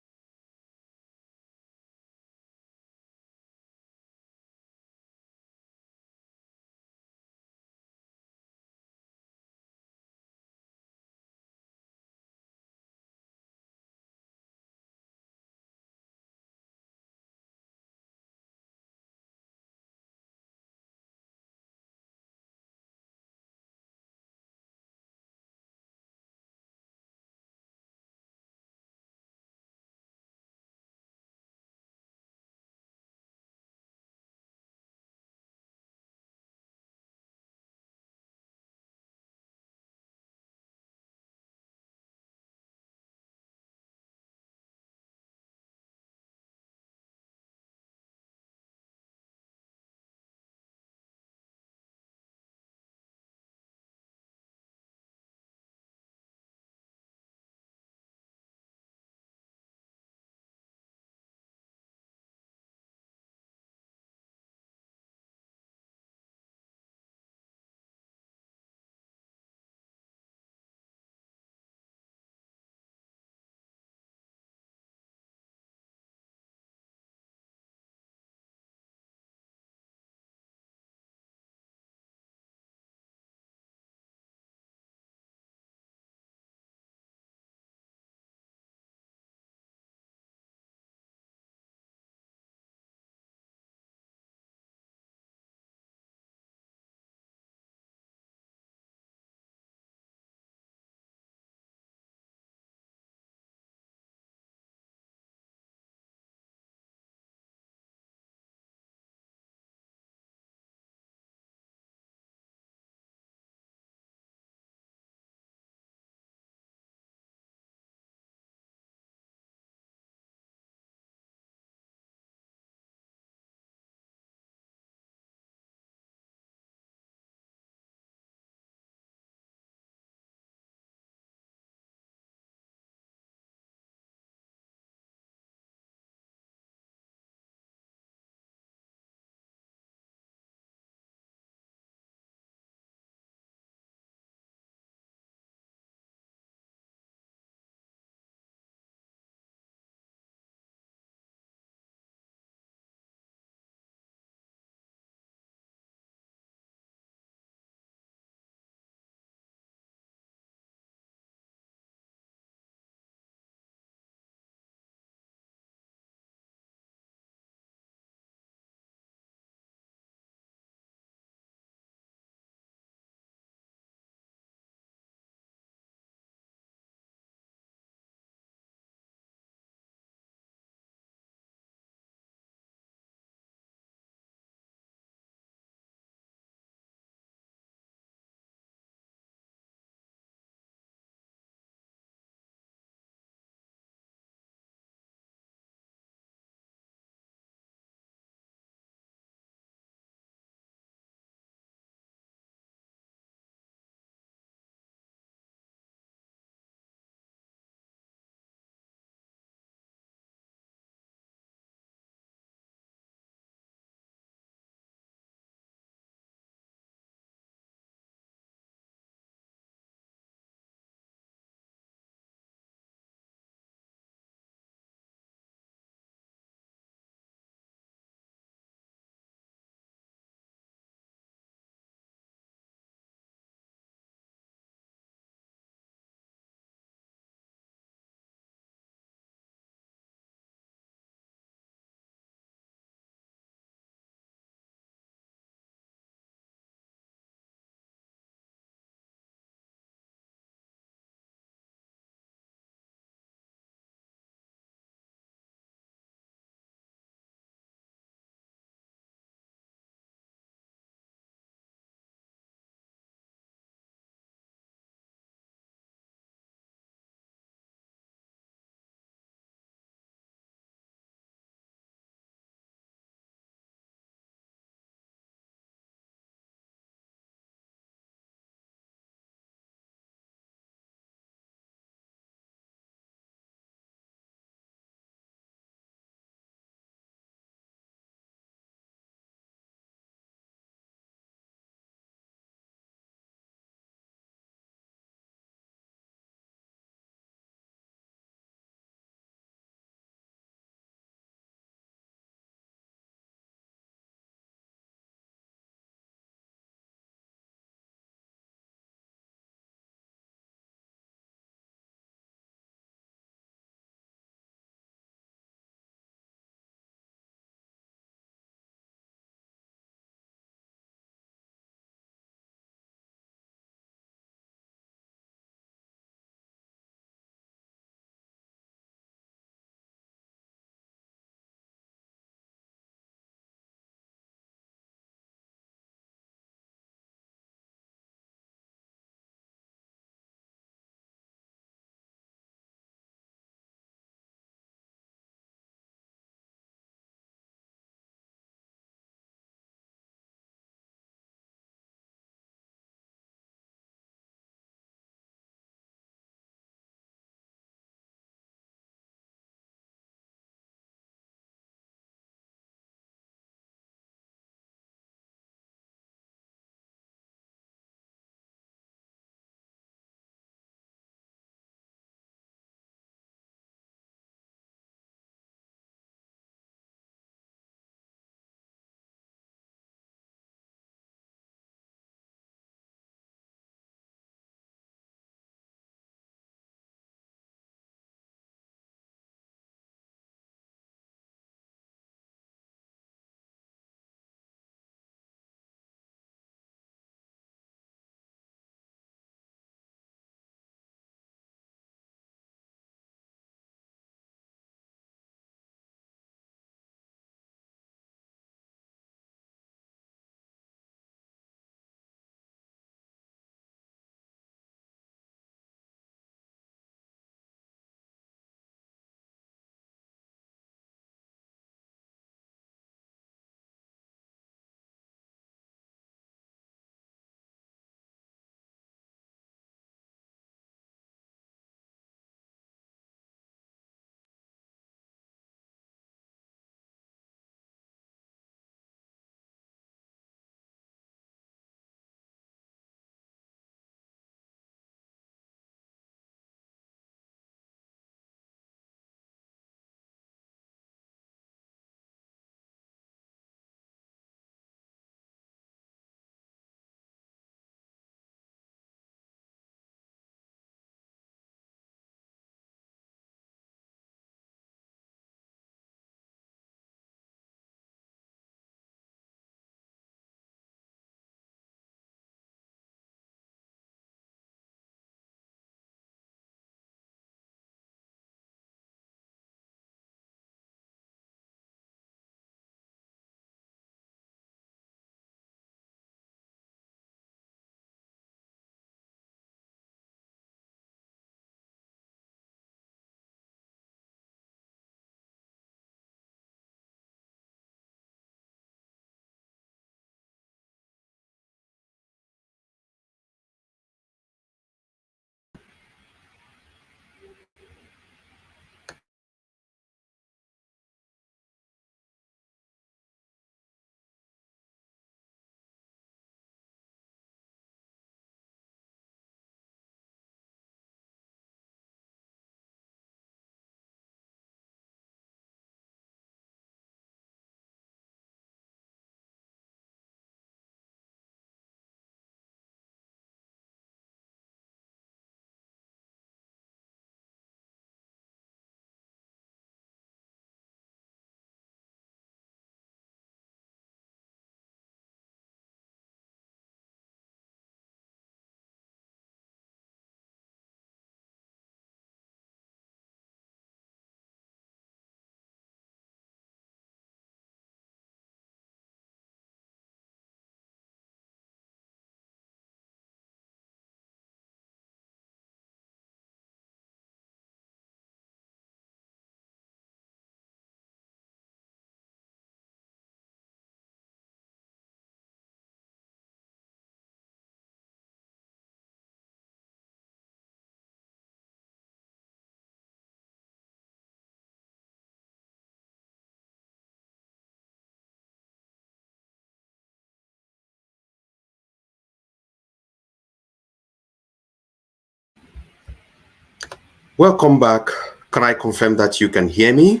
Welcome back. Can I confirm that you can hear me?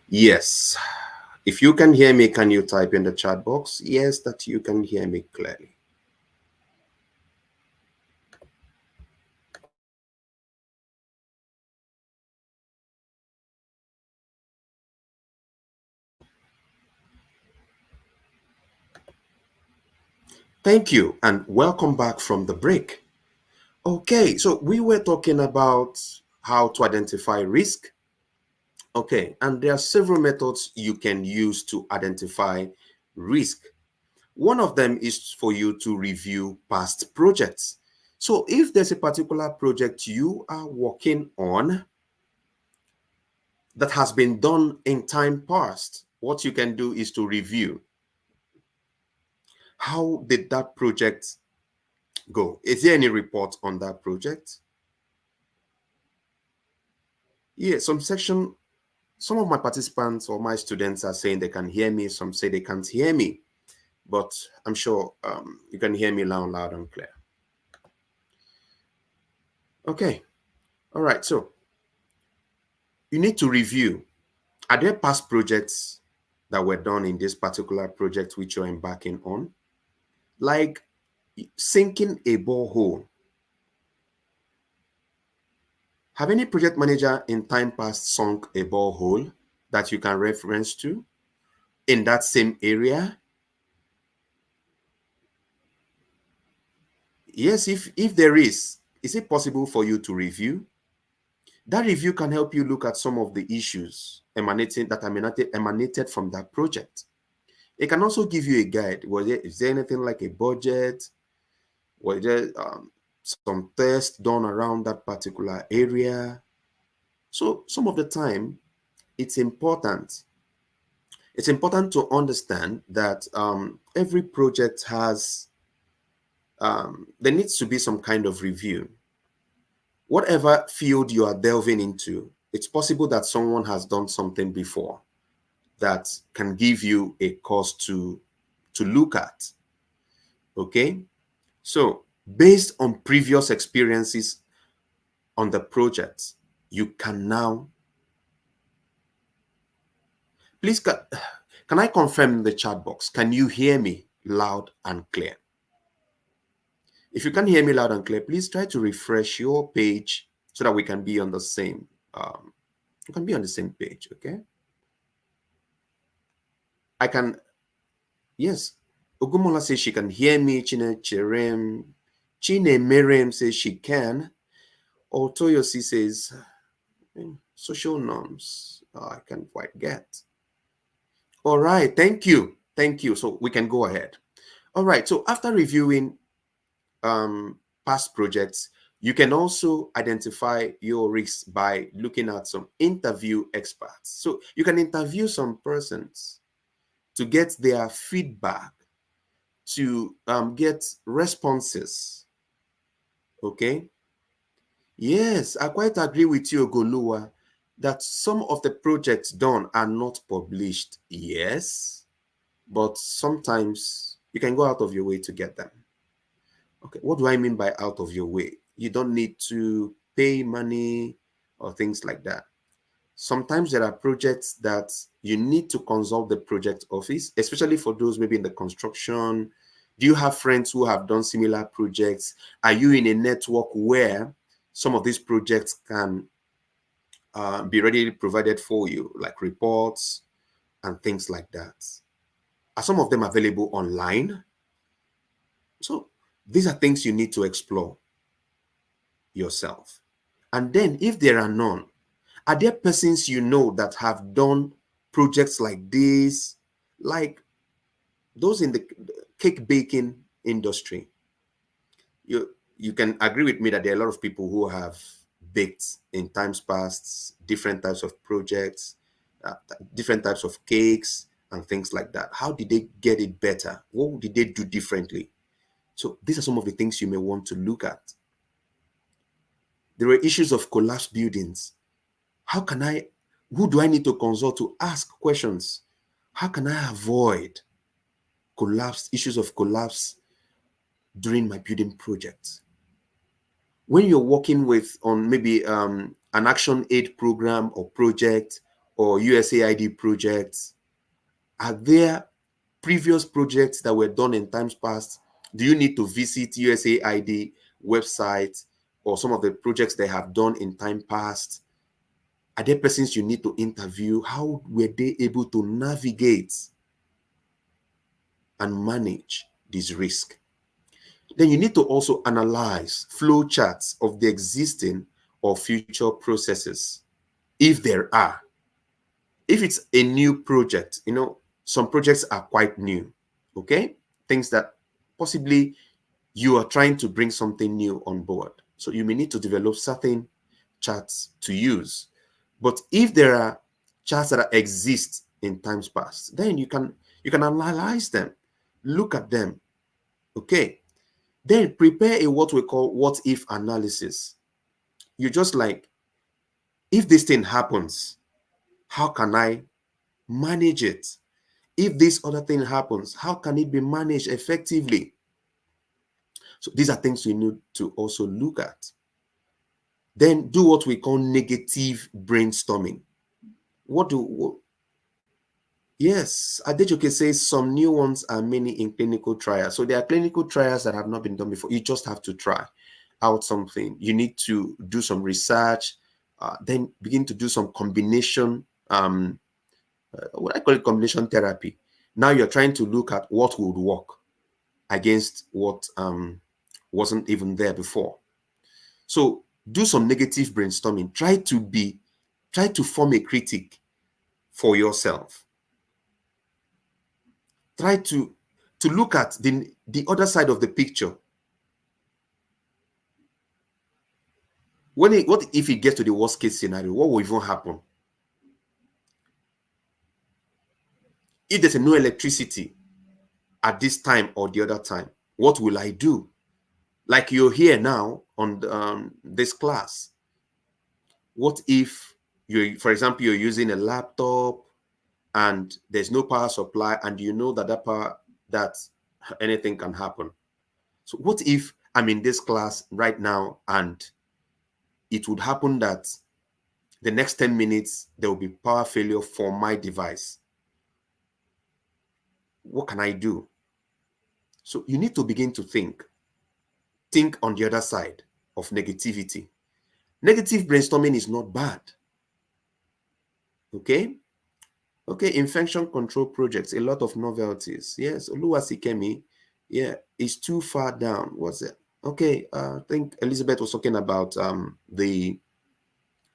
Yes. If you can hear me, can you type in the chat box? Yes, that you can hear me clearly. Thank you, and welcome back from the break. Okay, so we were talking about how to identify risk. Okay, and there are several methods you can use to identify risk. One of them is for you to review past projects. So if there's a particular project you are working on that has been done in time past, what you can do is to review. How did that project go? Is there any report on that project? Yeah, some of my participants or my students are saying they can hear me, some say they can't hear me, but I'm sure you can hear me loud and clear. Okay, all right, so you need to review. Are there past projects that were done in this particular project which you're embarking on? Like sinking a borehole. Have any project manager in time past sunk a borehole that you can reference to in that same area? Yes, if there is it possible for you to review? That review can help you look at some of the issues emanated from that project. It can also give you a guide. Is there anything like a budget? Was there some tests done around that particular area? So some of the time, it's important. It's important to understand that every project has, there needs to be some kind of review. Whatever field you are delving into, it's possible that someone has done something before that can give you a cause to look at. Okay, so based on previous experiences on the project, you can now, please, can I confirm in the chat box, can you hear me loud and clear? If you can hear me loud and clear, please try to refresh your page so that we can be on the same, we can be on the same page, okay? I can, yes. Ogumola says she can hear me. Chine Merem says she can. Otoyosi says, social norms, I can't quite get. All right, thank you. Thank you. So we can go ahead. All right, so after reviewing past projects, you can also identify your risks by looking at some interview experts. So you can interview some persons to get their feedback, to get responses. Okay. Yes, I quite agree with you, Ogoluwa, that some of the projects done are not published. Yes, but sometimes you can go out of your way to get them. Okay, what do I mean by out of your way? You don't need to pay money or things like that. Sometimes there are projects that you need to consult the project office, especially for those maybe in the construction. Do you have friends who have done similar projects? Are you in a network where some of these projects can be readily provided for you, like reports and things like that? Are some of them available online? So these are things you need to explore yourself. And then if there are none, are there persons you know that have done projects like this, like those in the cake baking industry? You can agree with me that there are a lot of people who have baked in times past different types of projects, different types of cakes and things like that. How did they get it better? What did they do differently? So these are some of the things you may want to look at. There were issues of collapsed buildings. Who do I need to consult to ask questions? How can I avoid issues of collapse during my building projects? When you're working on maybe an action aid program or project or USAID projects? Are there previous projects that were done in times past? Do you need to visit USAID website or some of the projects they have done in time past? Are there persons you need to interview? How were they able to navigate and manage this risk? Then you need to also analyze flow charts of the existing or future processes, if there are. If it's a new project, some projects are quite new, okay? Things that possibly you are trying to bring something new on board. So you may need to develop certain charts to use. But if there are charts that exist in times past, then you can analyze them, look at them, okay? Then prepare a what we call what if analysis. You just like, if this thing happens, how can I manage it? If this other thing happens, how can it be managed effectively? So these are things you need to also look at. Then do what we call negative brainstorming. Yes, Adejoke says some new ones are many in clinical trials. So there are clinical trials that have not been done before. You just have to try out something. You need to do some research, then begin to do some combination, what I call it, combination therapy. Now you're trying to look at what would work against what wasn't even there before. So do some negative brainstorming. Try to form a critique for yourself. Try to look at the other side of the picture. What if it gets to the worst case scenario? What will even happen? If there's no electricity at this time or the other time, what will I do? Like you're here now on this class. What if for example, you're using a laptop and there's no power supply, and you know that anything can happen? So what if I'm in this class right now and it would happen that the next 10 minutes there will be power failure for my device? What can I do? So you need to begin to think on the other side of negativity. Negative brainstorming is not bad. Okay, infection control projects, a lot of novelties. Yes, Oluwasikemi, yeah, it's too far down. What's it? Okay, I think Elizabeth was talking about the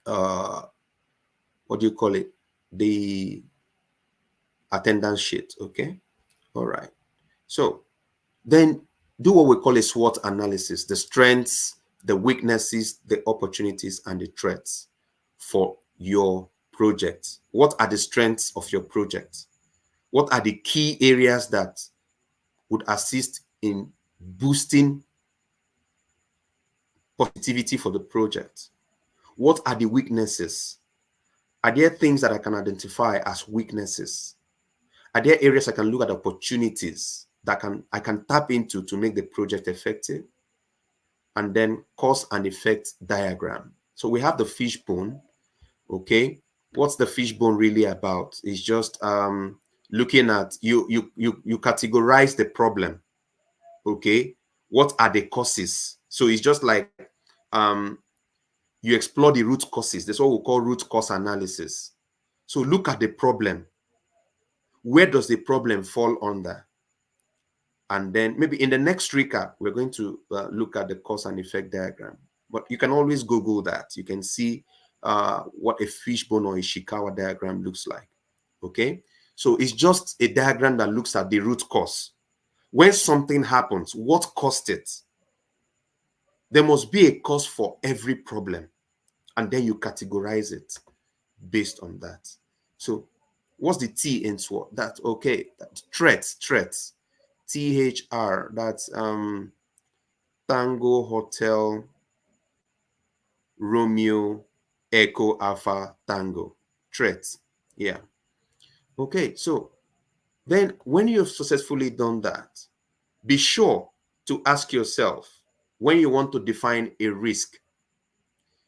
what do you call it? The attendance sheet. Okay, all right. So then do what we call a SWOT analysis: the strengths, the weaknesses, the opportunities, and the threats for your project. What are the strengths of your project? What are the key areas that would assist in boosting positivity for the project? What are the weaknesses? Are there things that I can identify as weaknesses? Are there areas I can look at opportunities that I can tap into to make the project effective? And then cause and effect diagram. So we have the fishbone. Okay, what's the fishbone really about? It's just looking at you categorize the problem. Okay, what are the causes? So it's just like you explore the root causes. That's what we call root cause analysis. So look at the problem. Where does the problem fall under? And then maybe in the next recap, we're going to look at the cause and effect diagram. But you can always Google that. You can see what a fishbone or a Ishikawa diagram looks like. Okay, so it's just a diagram that looks at the root cause. When something happens, what caused it? There must be a cause for every problem, and then you categorize it based on that. So what's the T in SWOT? That's okay. That's threats. THR. That's Tango Hotel Romeo Echo Alpha Tango. Threats. Yeah. Okay. So then when you've successfully done that, be sure to ask yourself, when you want to define a risk,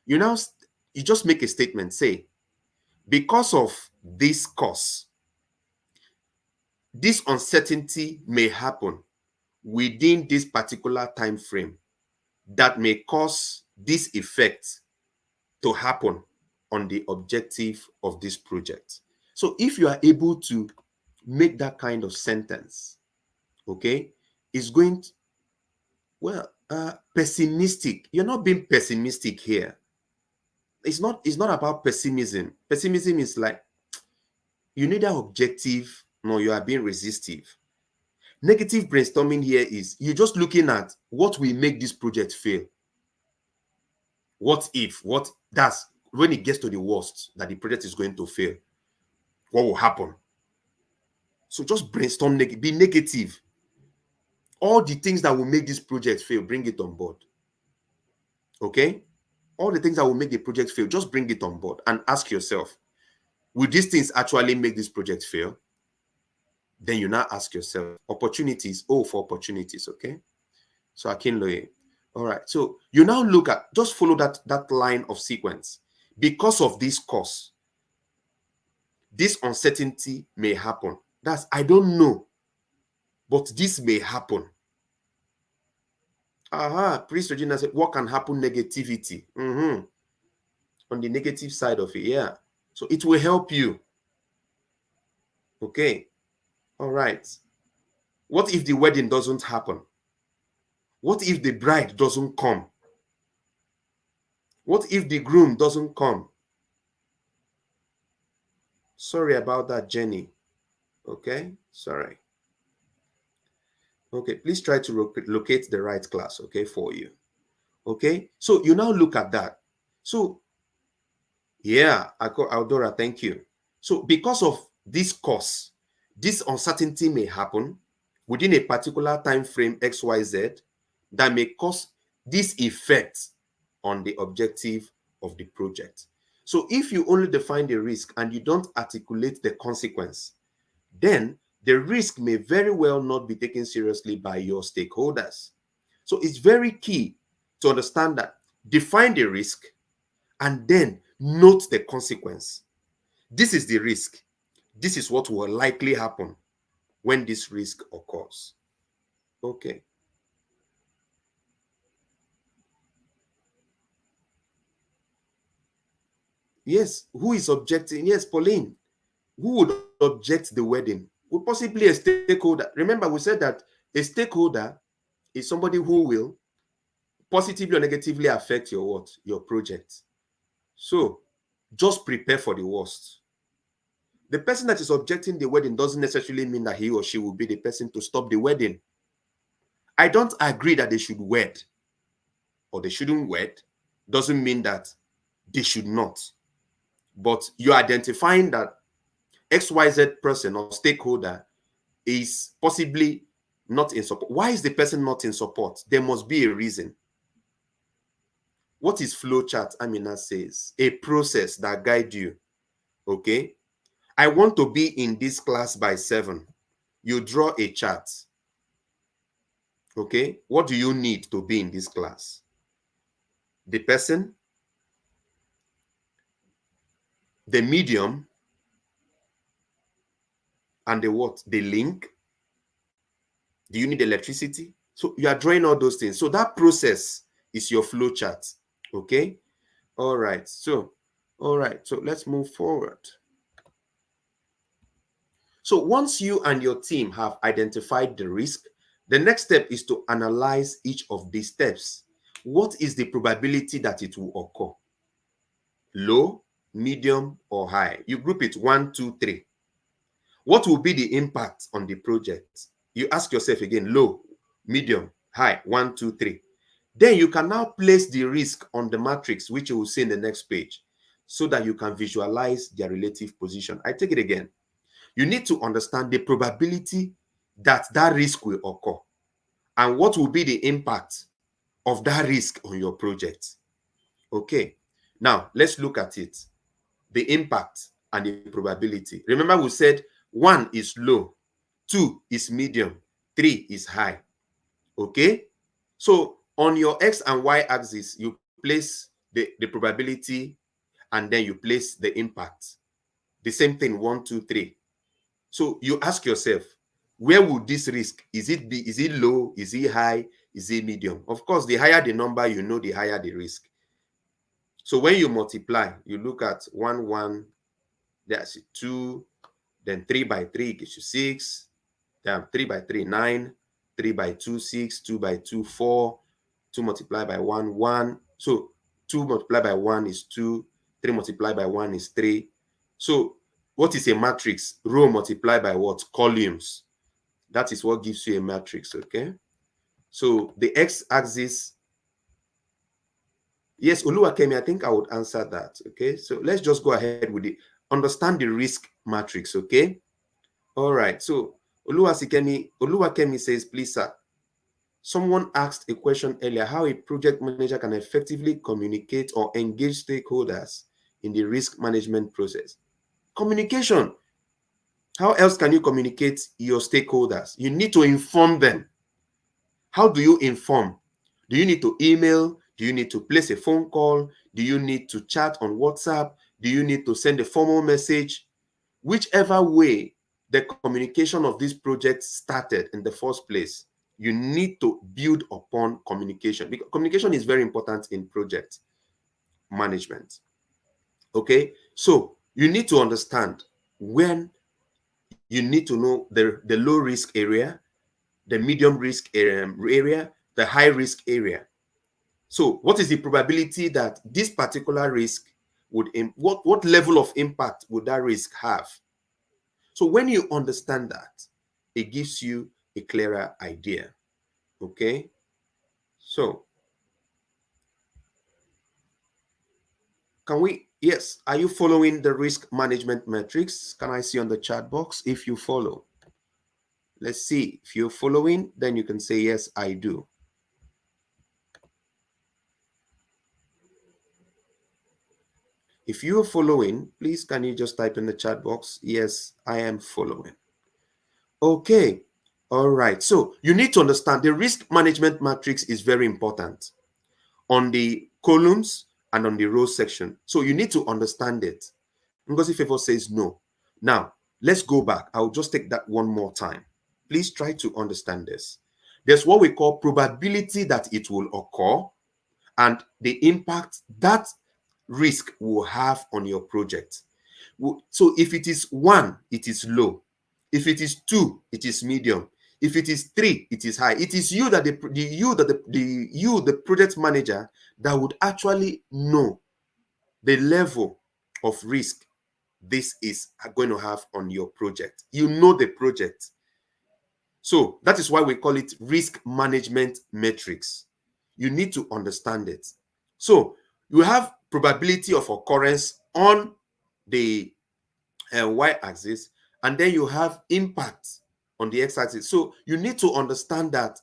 you now You just make a statement, say, because of this cause, this uncertainty may happen within this particular time frame that may cause this effect to happen on the objective of this project. So if you are able to make that kind of sentence, okay, it's going to, well, pessimistic. You're not being pessimistic here. It's not about pessimism. Pessimism is like you neither objective nor you are being resistive. Negative brainstorming here is you're just looking at what will make this project fail. What if, what that's when it gets to the worst that the project is going to fail, what will happen? So just brainstorm, be negative. All the things that will make this project fail, bring it on board. Okay? All the things that will make the project fail, just bring it on board and ask yourself, will these things actually make this project fail? Then you now ask yourself, opportunities, for opportunities, okay? So Akinloye. All right. So you now look at, just follow that line of sequence. Because of this cause, this uncertainty may happen. That's, I don't know, but this may happen. Priest Regina said, what can happen? Negativity. On the negative side of it, yeah. So it will help you. Okay. All right. What if the wedding doesn't happen? What if the bride doesn't come? What if the groom doesn't come? Sorry about that, Jenny. Okay, sorry. Okay, please try to locate the right class, okay, for you. Okay, so you now look at that. So, yeah, Aldora, thank you. So, because of this cause, this uncertainty may happen within a particular time frame XYZ that may cause this effect on the objective of the project. So, if you only define the risk and you don't articulate the consequence, then the risk may very well not be taken seriously by your stakeholders. So it's very key to understand that, define the risk and then note the consequence. This is the risk. This is what will likely happen when this risk occurs. Okay. Yes, who is objecting? Yes, Pauline. Who would object the wedding? Would possibly a stakeholder. Remember, we said that a stakeholder is somebody who will positively or negatively affect your what? Your project. So just prepare for the worst. The person that is objecting the wedding doesn't necessarily mean that he or she will be the person to stop the wedding. I don't agree that they should wed or they shouldn't wed. Doesn't mean that they should not. But you're identifying that XYZ person or stakeholder is possibly not in support. Why is the person not in support? There must be a reason. What is flowchart? Amina says, a process that guides you. Okay. I want to be in this class by 7. You draw a chart. Okay. What do you need to be in this class? The person, the medium, and the what? The link. Do you need electricity? So you are drawing all those things. So that process is your flow chart. Okay. All right. So let's move forward. So once you and your team have identified the risk, the next step is to analyze each of these steps. What is the probability that it will occur? Low, medium, or high? You group it 1, 2, 3. What will be the impact on the project? You ask yourself again, low, medium, high, 1, 2, 3. Then you can now place the risk on the matrix, which you will see in the next page, so that you can visualize their relative position. I take it again. You need to understand the probability that that risk will occur and what will be the impact of that risk on your project. Okay, now let's look at it. The impact and the probability. Remember, we said 1 is low, 2 is medium, 3 is high. Okay, so on your X and Y axis, you place the probability and then you place the impact. The same thing, 1, 2, 3. So you ask yourself, where would this risk, is it low, is it high, is it medium? Of course, the higher the number, the higher the risk. So when you multiply, you look at 1, 1, that's 2, then 3 by 3 gives you 6, then 3 by 3, 9, 3 by 2, 6, 2 by 2, 4, 2 multiplied by 1, 1. So 2 multiplied by 1 is 2, 3 multiplied by 1 is 3. So what is a matrix? Row multiplied by what? Columns. That is what gives you a matrix, okay? So the x-axis, yes, Oluwakemi, I think I would answer that, okay? So let's just go ahead with it. Understand the risk matrix, okay? All right, so Oluwakemi says, please, sir, someone asked a question earlier, how a project manager can effectively communicate or engage stakeholders in the risk management process. Communication. How else can you communicate your stakeholders? You need to inform them. How do you inform? Do you need to email? Do you need to place a phone call? Do you need to chat on WhatsApp? Do you need to send a formal message? Whichever way the communication of this project started in the first place, you need to build upon communication, because communication is very important in project management. Okay, so you need to understand when you need to know the low risk area, the medium risk area, the high risk area. So what is the probability that this particular risk would, what level of impact would that risk have? So when you understand that, it gives you a clearer idea. Okay, so yes, are you following the risk management metrics? Can I see on the chat box if you follow? Let's see. If you're following, then you can say, yes, I do. If you're following, please, can you just type in the chat box, yes, I am following. Okay. All right. So you need to understand the risk management matrix is very important on the columns and on the row section. So you need to understand it. Ngozi Favor says no. Now, let's go back. I'll just take that one more time. Please try to understand this. There's what we call probability that it will occur and the impact that risk will have on your project. So if it is 1, it is low. If it is 2, it is medium. If it is 3, it is high. It is you that the project manager that would actually know the level of risk this is going to have on your project. You know the project. So that is why we call it risk management metrics. You need to understand it. So you have probability of occurrence on the y-axis, and then you have impact on the x-axis. So you need to understand that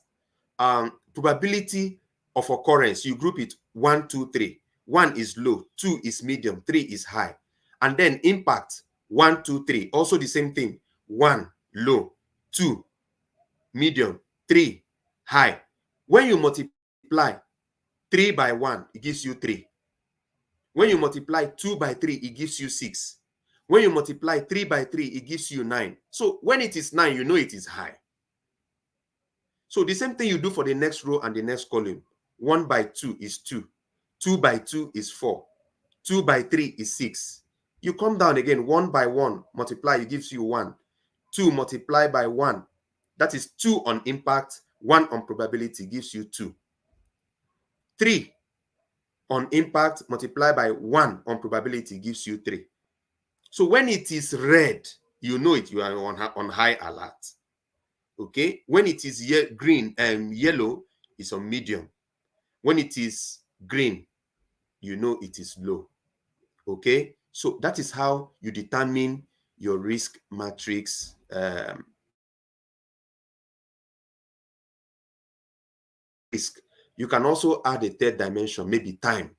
probability of occurrence, you group it 1, 2, 3. 1 is low, 2 is medium, 3 is high. And then impact 1, 2, 3. Also the same thing. 1 low, 2 medium, 3 high. When you multiply 3 by 1, it gives you 3. When you multiply 2 by 3, it gives you 6. When you multiply 3 by 3, it gives you 9. So when it is 9, you know it is high. So the same thing you do for the next row and the next column. 1 by 2 is 2. 2 by 2 is 4. 2 by 3 is 6. You come down again, 1 by 1, multiply, it gives you 1. 2 multiplied by 1, that is 2 on impact, 1 on probability, gives you 2. 3 on impact multiplied by 1 on probability gives you 3. So when it is red, you know it, you are on high alert. Okay, when it is green and yellow, it's on medium. When it is green, you know it is low. Okay, so that is how you determine your risk matrix. Risk. You can also add a third dimension, maybe time.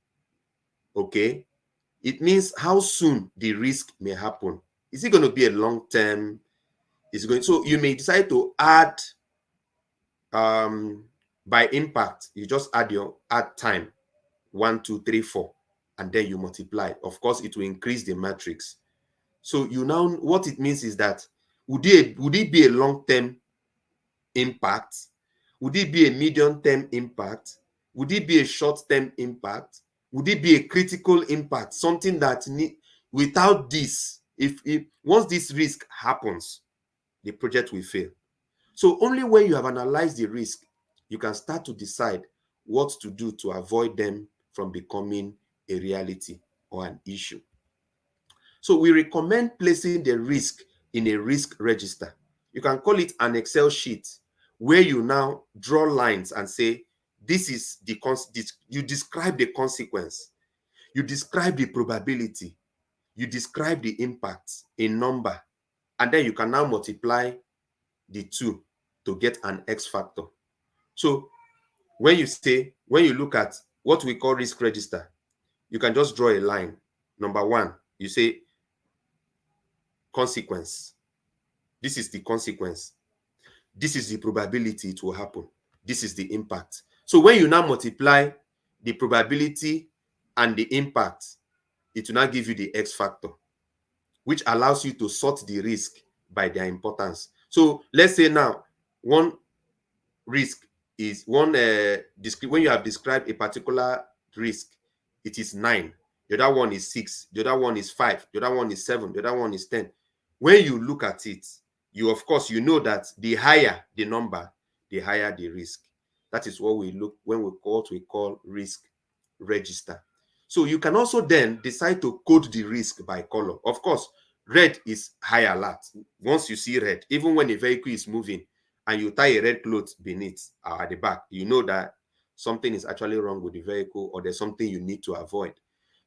Okay, it means how soon the risk may happen. Is it going to be a long term? Is going, so you may decide to add by impact. You just add time 1, 2, 3, 4, and then you multiply. Of course, it will increase the matrix. So you now, what it means is that would it be a long-term impact? Would it be a medium-term impact? Would it be a short-term impact? Would it be a critical impact? Something that without this, if once this risk happens, the project will fail. So only when you have analyzed the risk, you can start to decide what to do to avoid them from becoming a reality or an issue. So we recommend placing the risk in a risk register. You can call it an Excel sheet where you now draw lines and say, this is you describe the consequence, you describe the probability, you describe the impact in number, and then you can now multiply the two to get an X factor. So when you look at what we call risk register, you can just draw a line. Number one, you say consequence. This is the consequence. This is the probability it will happen. This is the impact. So when you now multiply the probability and the impact, it will now give you the X factor, which allows you to sort the risk by their importance. So let's say now one risk is when you have described a particular risk, it is 9. The other one is 6. The other one is 5. The other one is 7. The other one is 10. When you look at it, you of course you know that the higher the number, the higher the risk. That is what we look when we call risk register. So you can also then decide to code the risk by color. Of course, red is high alert. Once you see red, even when a vehicle is moving and you tie a red cloth beneath at the back, you know that something is actually wrong with the vehicle or there's something you need to avoid.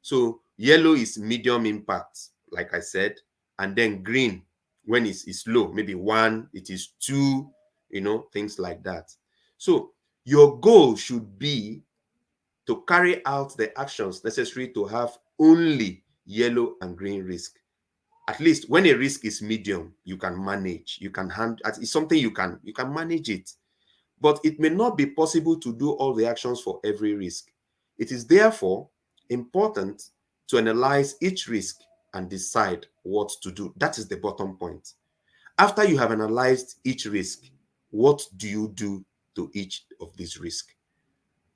So yellow is medium impact, like I said, and then green when it's low, maybe 1, it is 2, things like that. So your goal should be to carry out the actions necessary to have only yellow and green risk. At least when a risk is medium, you can manage, you can handle. It's something you can manage it. But it may not be possible to do all the actions for every risk. It is therefore important to analyze each risk and decide what to do. That is the bottom point. After you have analyzed each risk, what do you do to each of these risks?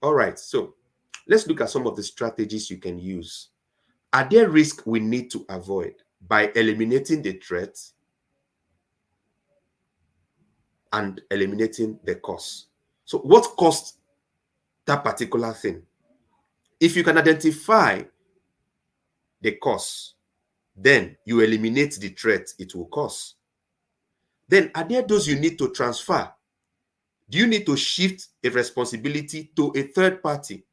All right, so let's look at some of the strategies you can use. Are there risks we need to avoid by eliminating the threats and eliminating the cost? So what costs that particular thing? If you can identify the cost, then you eliminate the threat it will cause. Then are there those you need to transfer? Do you need to shift a responsibility to a third party?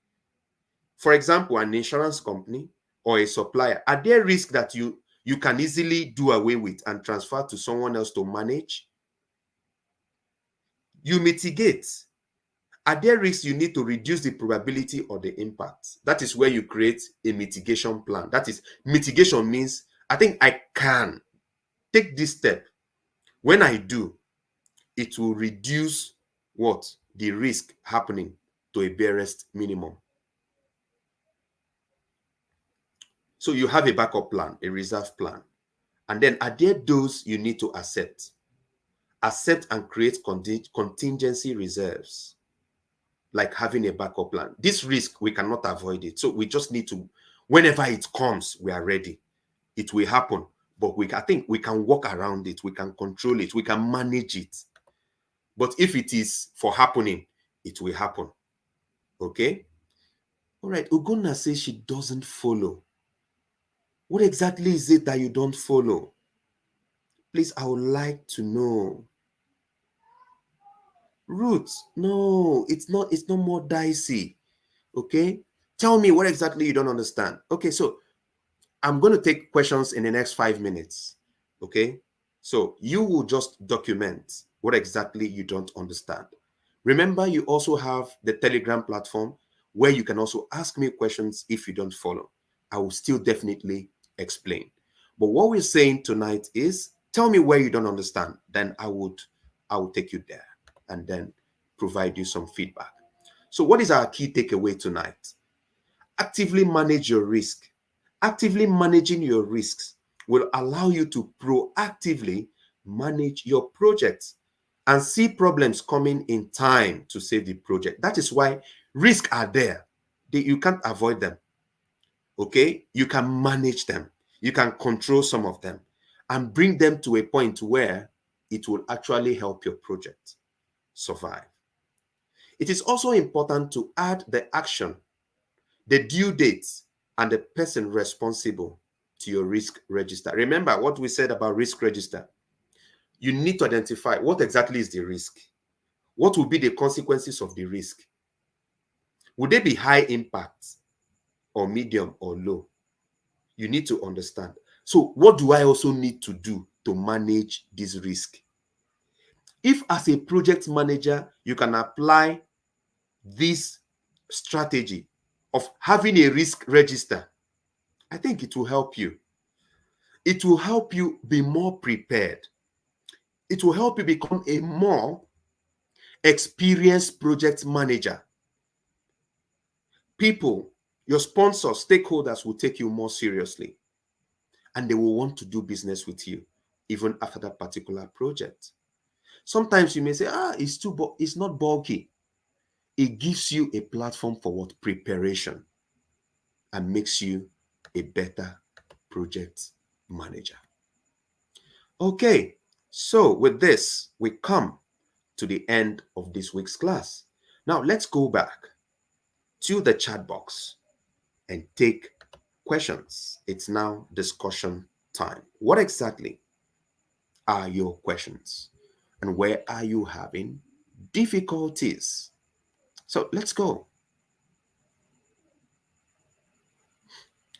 For example, an insurance company or a supplier. Are there risks that you can easily do away with and transfer to someone else to manage? You mitigate. Are there risks you need to reduce the probability or the impact? That is where you create a mitigation plan. That is, mitigation means, I think I can take this step. When I do, it will reduce what? The risk happening to a barest minimum. So you have a backup plan, a reserve plan. And then are there those you need to accept? Accept and create contingency reserves, like having a backup plan. This risk, we cannot avoid it. So we just need to, whenever it comes, we are ready. It will happen, but I think we can work around it. We can control it. We can manage it. But if it is for happening, it will happen. Okay? All right. Ugonna says she doesn't follow. What exactly is it that you don't follow? Please, I would like to know. Roots, no, it's not more dicey. Okay, tell me what exactly you don't understand. Okay, so I'm going to take questions in the next 5 minutes. Okay, so you will just document what exactly you don't understand. Remember, you also have the Telegram platform where you can also ask me questions if you don't follow. I will still definitely explain. But what we're saying tonight is, tell me where you don't understand. Then I will take you there and then provide you some feedback. So what is our key takeaway tonight? Actively manage your risk. Actively managing your risks will allow you to proactively manage your projects and see problems coming in time to save the project. That is why risks are there. You can't avoid them. Okay? You can manage them. You can control some of them and bring them to a point where it will actually help your project survive. It is also important to add the action, the due dates, and the person responsible to your risk register. Remember what we said about risk register. You need to identify what exactly is the risk. What will be the consequences of the risk? Would they be high impact or medium or low? You need to understand. So what do I also need to do to manage this risk? If as a project manager, you can apply this strategy of having a risk register, I think it will help you. It will help you be more prepared. It will help you become a more experienced project manager. People, your sponsors, stakeholders will take you more seriously and they will want to do business with you even after that particular project. Sometimes you may say, it's not bulky. It gives you a platform for what? Preparation, and makes you a better project manager. Okay, so with this, we come to the end of this week's class. Now let's go back to the chat box and take questions. It's now discussion time. What exactly are your questions? And where are you having difficulties? So let's go.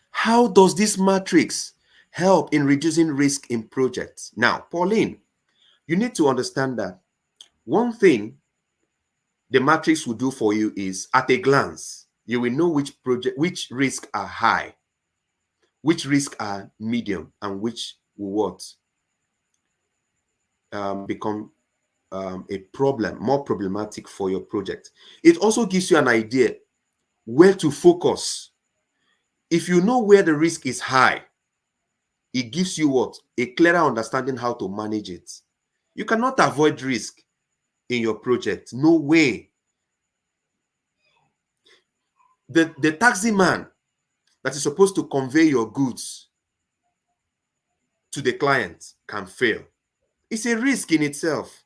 How does this matrix help in reducing risk in projects? Now, Pauline, you need to understand that one thing the matrix will do for you is, at a glance, you will know which risks are high, which risks are medium, and which will become a problem, more problematic for your project. It also gives you an idea where to focus. If you know where the risk is high, it gives you a clearer understanding how to manage it. You cannot avoid risk in your project. No way. The taxi man that is supposed to convey your goods to the client can fail. It's a risk in itself.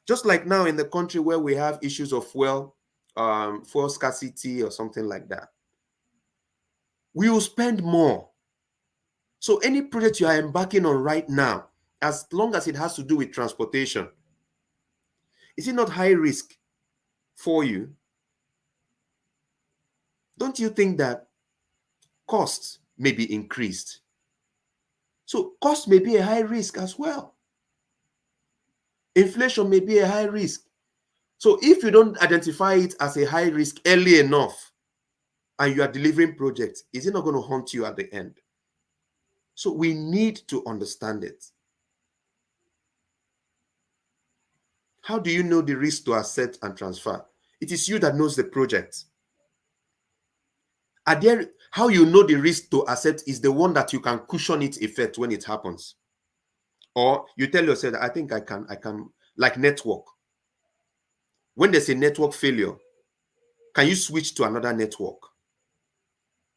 Just like now in the country where we have issues of fuel scarcity or something like that, we will spend more. So any project you are embarking on right now, as long as it has to do with transportation, is it not high risk for you? Don't you think that costs may be increased? So cost may be a high risk as well. Inflation may be a high risk. So if you don't identify it as a high risk early enough and you are delivering projects, is it not going to haunt you at the end? So we need to understand it. How do you know the risk to accept and transfer? It is you that knows the project. How you know the risk to accept is the one that you can cushion its effect when it happens. Or you tell yourself, I think I can, like network. When there's a network failure, can you switch to another network?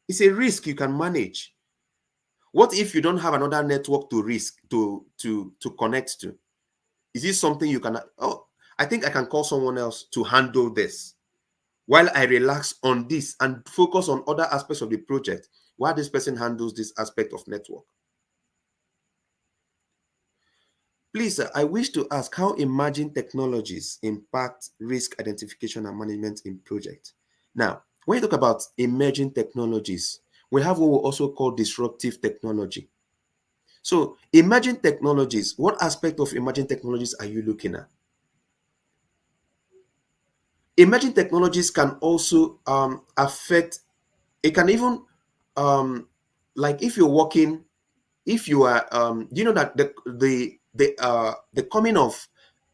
It's a risk you can manage. What if you don't have another network to connect to? Is this something you can, I think I can call someone else to handle this while I relax on this and focus on other aspects of the project while this person handles this aspect of network. Please, I wish to ask how emerging technologies impact risk identification and management in projects. Now, when you talk about emerging technologies, we have what we also call disruptive technology. So, emerging technologies, what aspect of emerging technologies are you looking at? Emerging technologies can also affect, it can even, like if you're working, if you are, you know that the coming of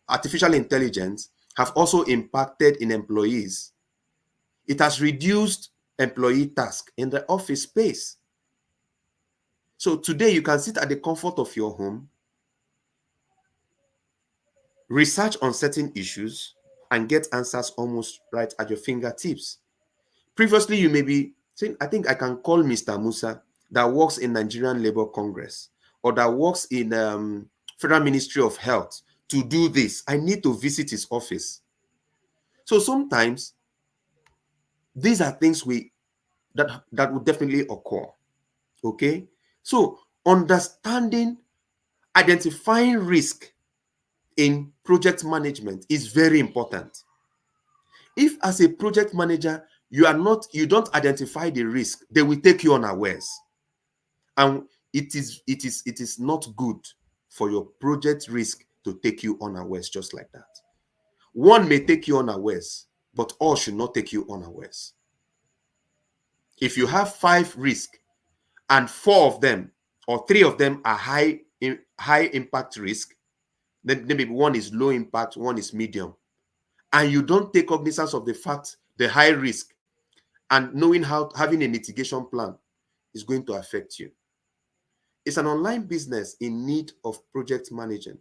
artificial intelligence have also impacted in employees. It has reduced employee task in the office space. So today you can sit at the comfort of your home, research on certain issues, and get answers almost right at your fingertips. Previously, you may be saying, I think I can call Mr. Musa that works in Nigerian Labour Congress or that works in Federal Ministry of Health to do this. I need to visit his office. So sometimes these are things that would definitely occur. Okay, so understanding, identifying risk in project management is very important. If as a project manager you don't identify the risk, they will take you unawares, and it is not good for your project risk to take you unawares just like that. One may take you unawares, but all should not take you unawares. If you have 5 risks and 4 of them or 3 of them are high impact risk, then maybe one is low impact, one is medium, and you don't take cognizance of the fact, the high risk, and knowing how having a mitigation plan is going to affect you. It's an online business in need of project management.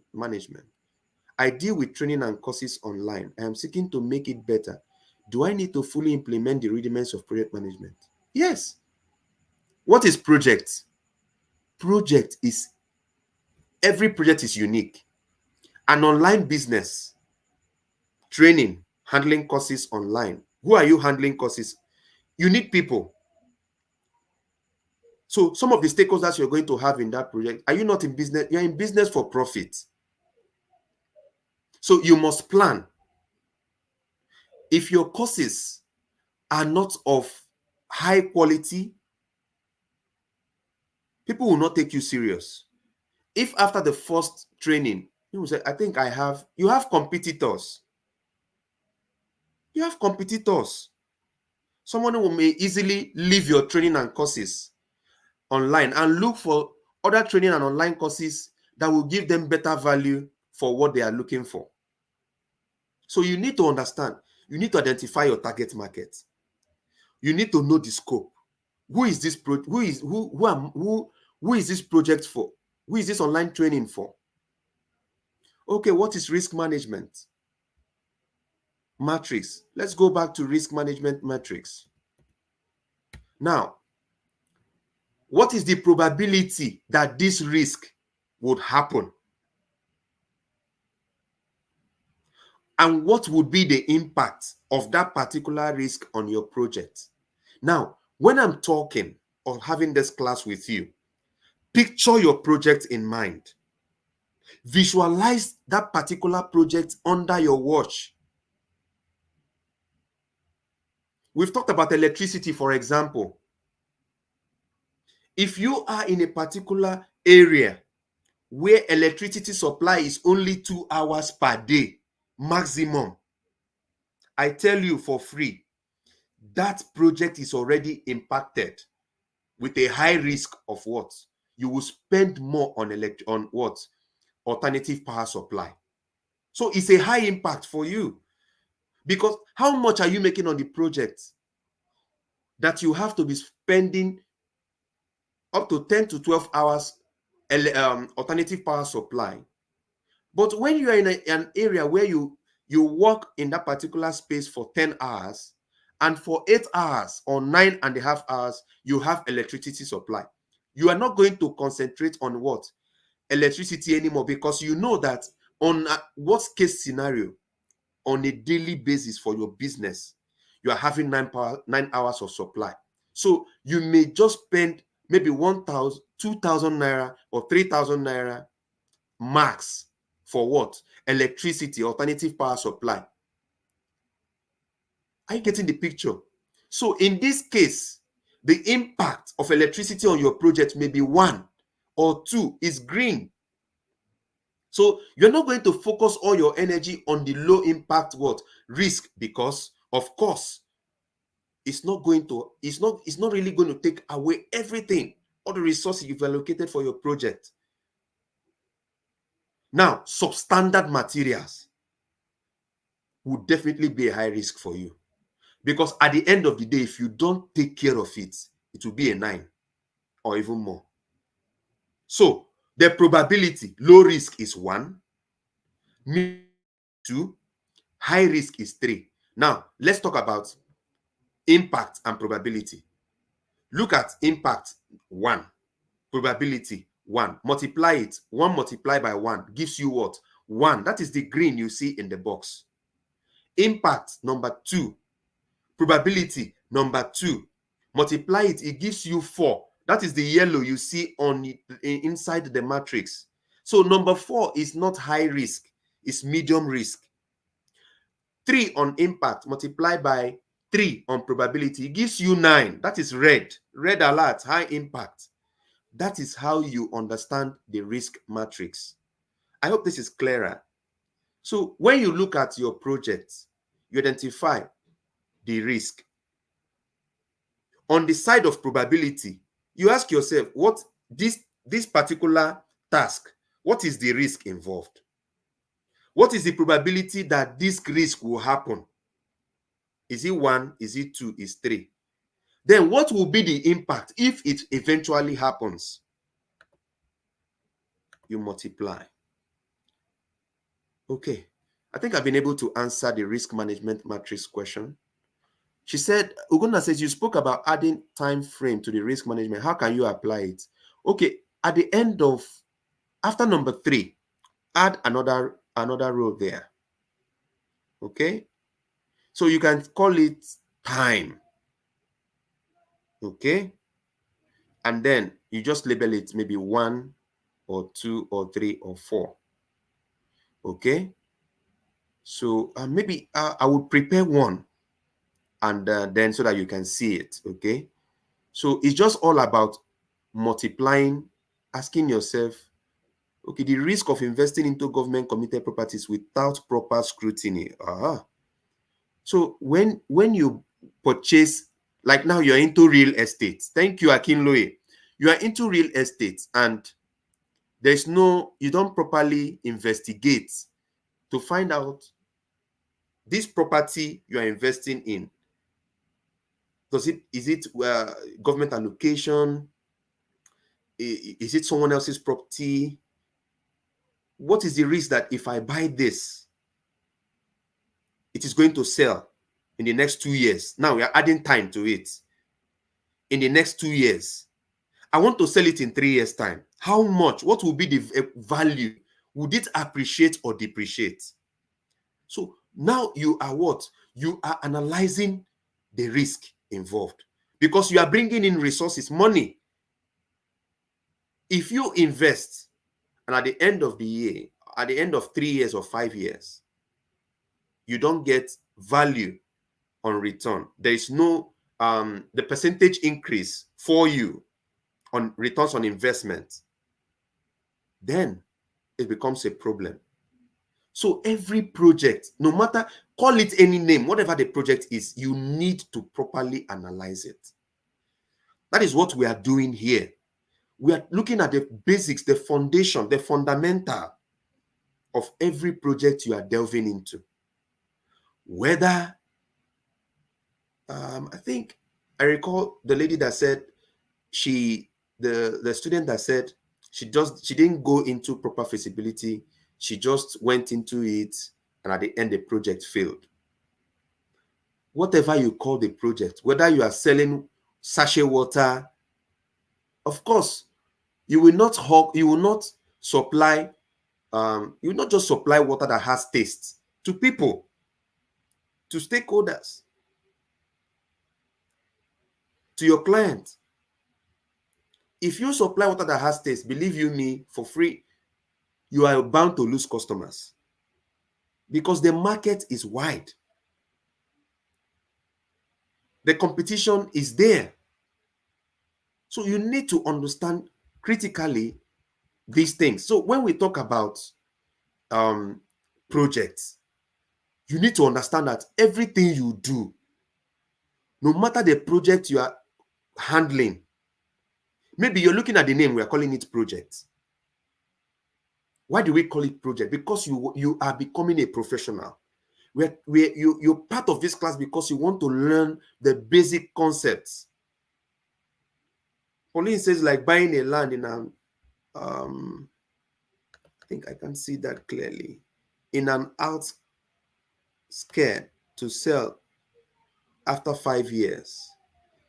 I deal with training and courses online. I am seeking to make it better. Do I need to fully implement the rudiments of project management? Yes. What is project? Every project is unique. An online business, training, handling courses online. Who are you handling courses? You need people. So some of the stakeholders you're going to have in that project, are you not in business? You're in business for profit. So you must plan. If your courses are not of high quality, people will not take you serious. If after the first training, you will say, I think you have competitors. You have competitors. Someone who may easily leave your training and courses online and look for other training and online courses that will give them better value for what they are looking for. So you need to understand, you need to identify your target market. You need to know the scope. Who is this who is this project for? Who is this online training for? Okay, what is risk management? Matrix. Let's go back to risk management matrix. Now, what is the probability that this risk would happen? And what would be the impact of that particular risk on your project? Now, when I'm talking or having this class with you, picture your project in mind. Visualize that particular project under your watch. We've talked about electricity, for example. If you are in a particular area where electricity supply is only 2 hours per day, maximum, I tell you for free, that project is already impacted with a high risk of what? You will spend more on what? Alternative power supply. So it's a high impact for you, because how much are you making on the project that you have to be spending up to 10 to 12 hours alternative power supply? But when you are in an area where you work in that particular space for 10 hours, and for 8 hours or 9.5 hours, you have electricity supply, you are not going to concentrate on what? Electricity anymore, because you know that on a worst case scenario, on a daily basis for your business, you are having 9 hours of supply. So you may just spend maybe 1,000, 2,000 naira or 3,000 naira max for what? Electricity, alternative power supply. Are you getting the picture? So in this case, the impact of electricity on your project may be 1 or 2 is green. So you're not going to focus all your energy on the low impact what? Risk, because of course it's not really going to take away everything, all the resources you've allocated for your project. Now, substandard materials would definitely be a high risk for you. Because at the end of the day, if you don't take care of it, it will be a 9 or even more. So the probability, low risk is 1, medium 2, high risk is 3. Now, let's talk about impact and probability. Look at impact 1, probability 1. Multiply it. 1 multiplied by 1 gives you what? 1. That is the green you see in the box. Impact number 2, probability number 2. Multiply it, it gives you 4. That is the yellow you see on inside the matrix. So number 4 is not high risk, it's medium risk. 3 on impact multiplied by 3 on probability, it gives you 9. That is red alert, high impact. That is how you understand the risk matrix. I hope this is clearer. So when you look at your project, you identify the risk. On the side of probability, you ask yourself, what this particular task, what is the risk involved? What is the probability that this risk will happen? Is it 1? Is it 2? Is 3? Then what will be the impact if it eventually happens? You multiply. Okay, I think I've been able to answer the risk management matrix question. She said, Ugonna says, you spoke about adding time frame to the risk management. How can you apply it? Okay, at the end of, after number 3, add another row there. Okay, so you can call it time. Okay, and then you just label it maybe 1 or 2 or 3 or 4. Okay, so maybe I would prepare one, and then so that you can see it. Okay, so it's just all about multiplying, asking yourself, okay, the risk of investing into government committed properties without proper scrutiny. So when you purchase, like now you're into real estate. Thank you, Akinloye. You are into real estate and you don't properly investigate to find out this property you are investing in. Is it government allocation? Is it someone else's property? What is the risk that if I buy this, it is going to sell in the next 2 years? Now we are adding time to it. In the next 2 years, I want to sell it in 3 years' time. How much? What will be the value? Would it appreciate or depreciate? So now you are what? You are analyzing the risk involved because you are bringing in resources, money. If you invest and at the end of the year, at the end of 3 years or 5 years, you don't get value on return, there is no the percentage increase for you on returns on investment, then it becomes a problem. So every project, no matter, call it any name, whatever the project is, you need to properly analyze it. That is what we are doing here. We are looking at the basics, the foundation, the fundamental of every project you are delving into. Whether, I think I recall the lady that said the student that said she didn't go into proper feasibility, she just went into it, and at the end the project failed. Whatever you call the project, whether you are selling sachet water, of course, you will not supply, you will not just supply water that has taste to people, to stakeholders, to your client. If you supply water that has taste, believe you me, for free, you are bound to lose customers because the market is wide. The competition is there. So you need to understand critically these things. So when we talk about projects, you need to understand that everything you do, no matter the project you are handling, maybe you're looking at the name, we are calling it project. Why do we call it project? Because you are becoming a professional. You're part of this class because you want to learn the basic concepts. Pauline says, like buying a land in an I think I can see that clearly, in an outskirt to sell after 5 years.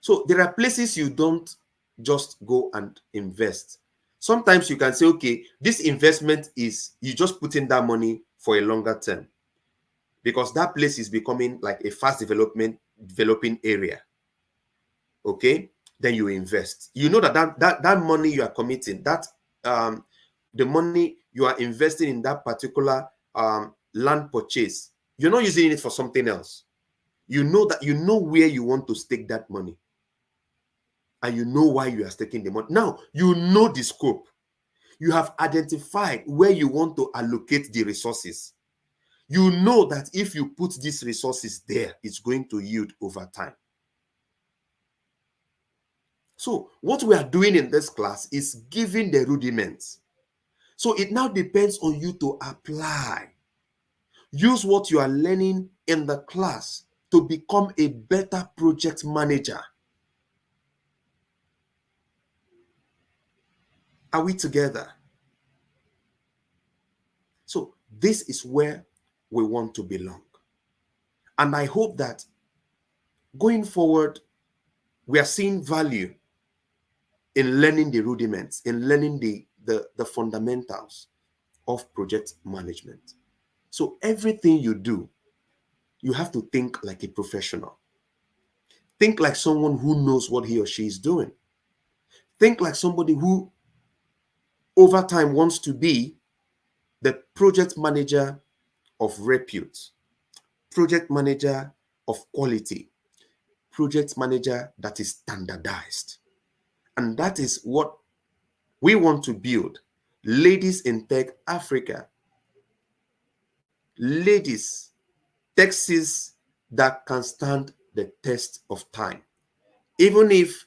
So there are places you don't just go and invest. Sometimes you can say, okay, this investment is, you just put in that money for a longer term, because that place is becoming like a fast developing area. Okay, then you invest. You know that money you are committing, that the money you are investing in that particular land purchase, you're not using it for something else. You know that, you know where you want to stake that money, and you know why you are staking the money. Now you know the scope. You have identified where you want to allocate the resources. You know that if you put these resources there, it's going to yield over time. So what we are doing in this class is giving the rudiments. So it now depends on you to apply. Use what you are learning in the class to become a better project manager. Are we together? So this is where we want to belong. And I hope that going forward, we are seeing value in learning the rudiments, in learning the fundamentals of project management. So everything you do, you have to think like a professional. Think like someone who knows what he or she is doing. Think like somebody who, over time, wants to be the project manager of repute, project manager of quality, project manager that is standardized. And that is what we want to build. Ladies in Tech Africa, ladies, Texas that can stand the test of time. Even if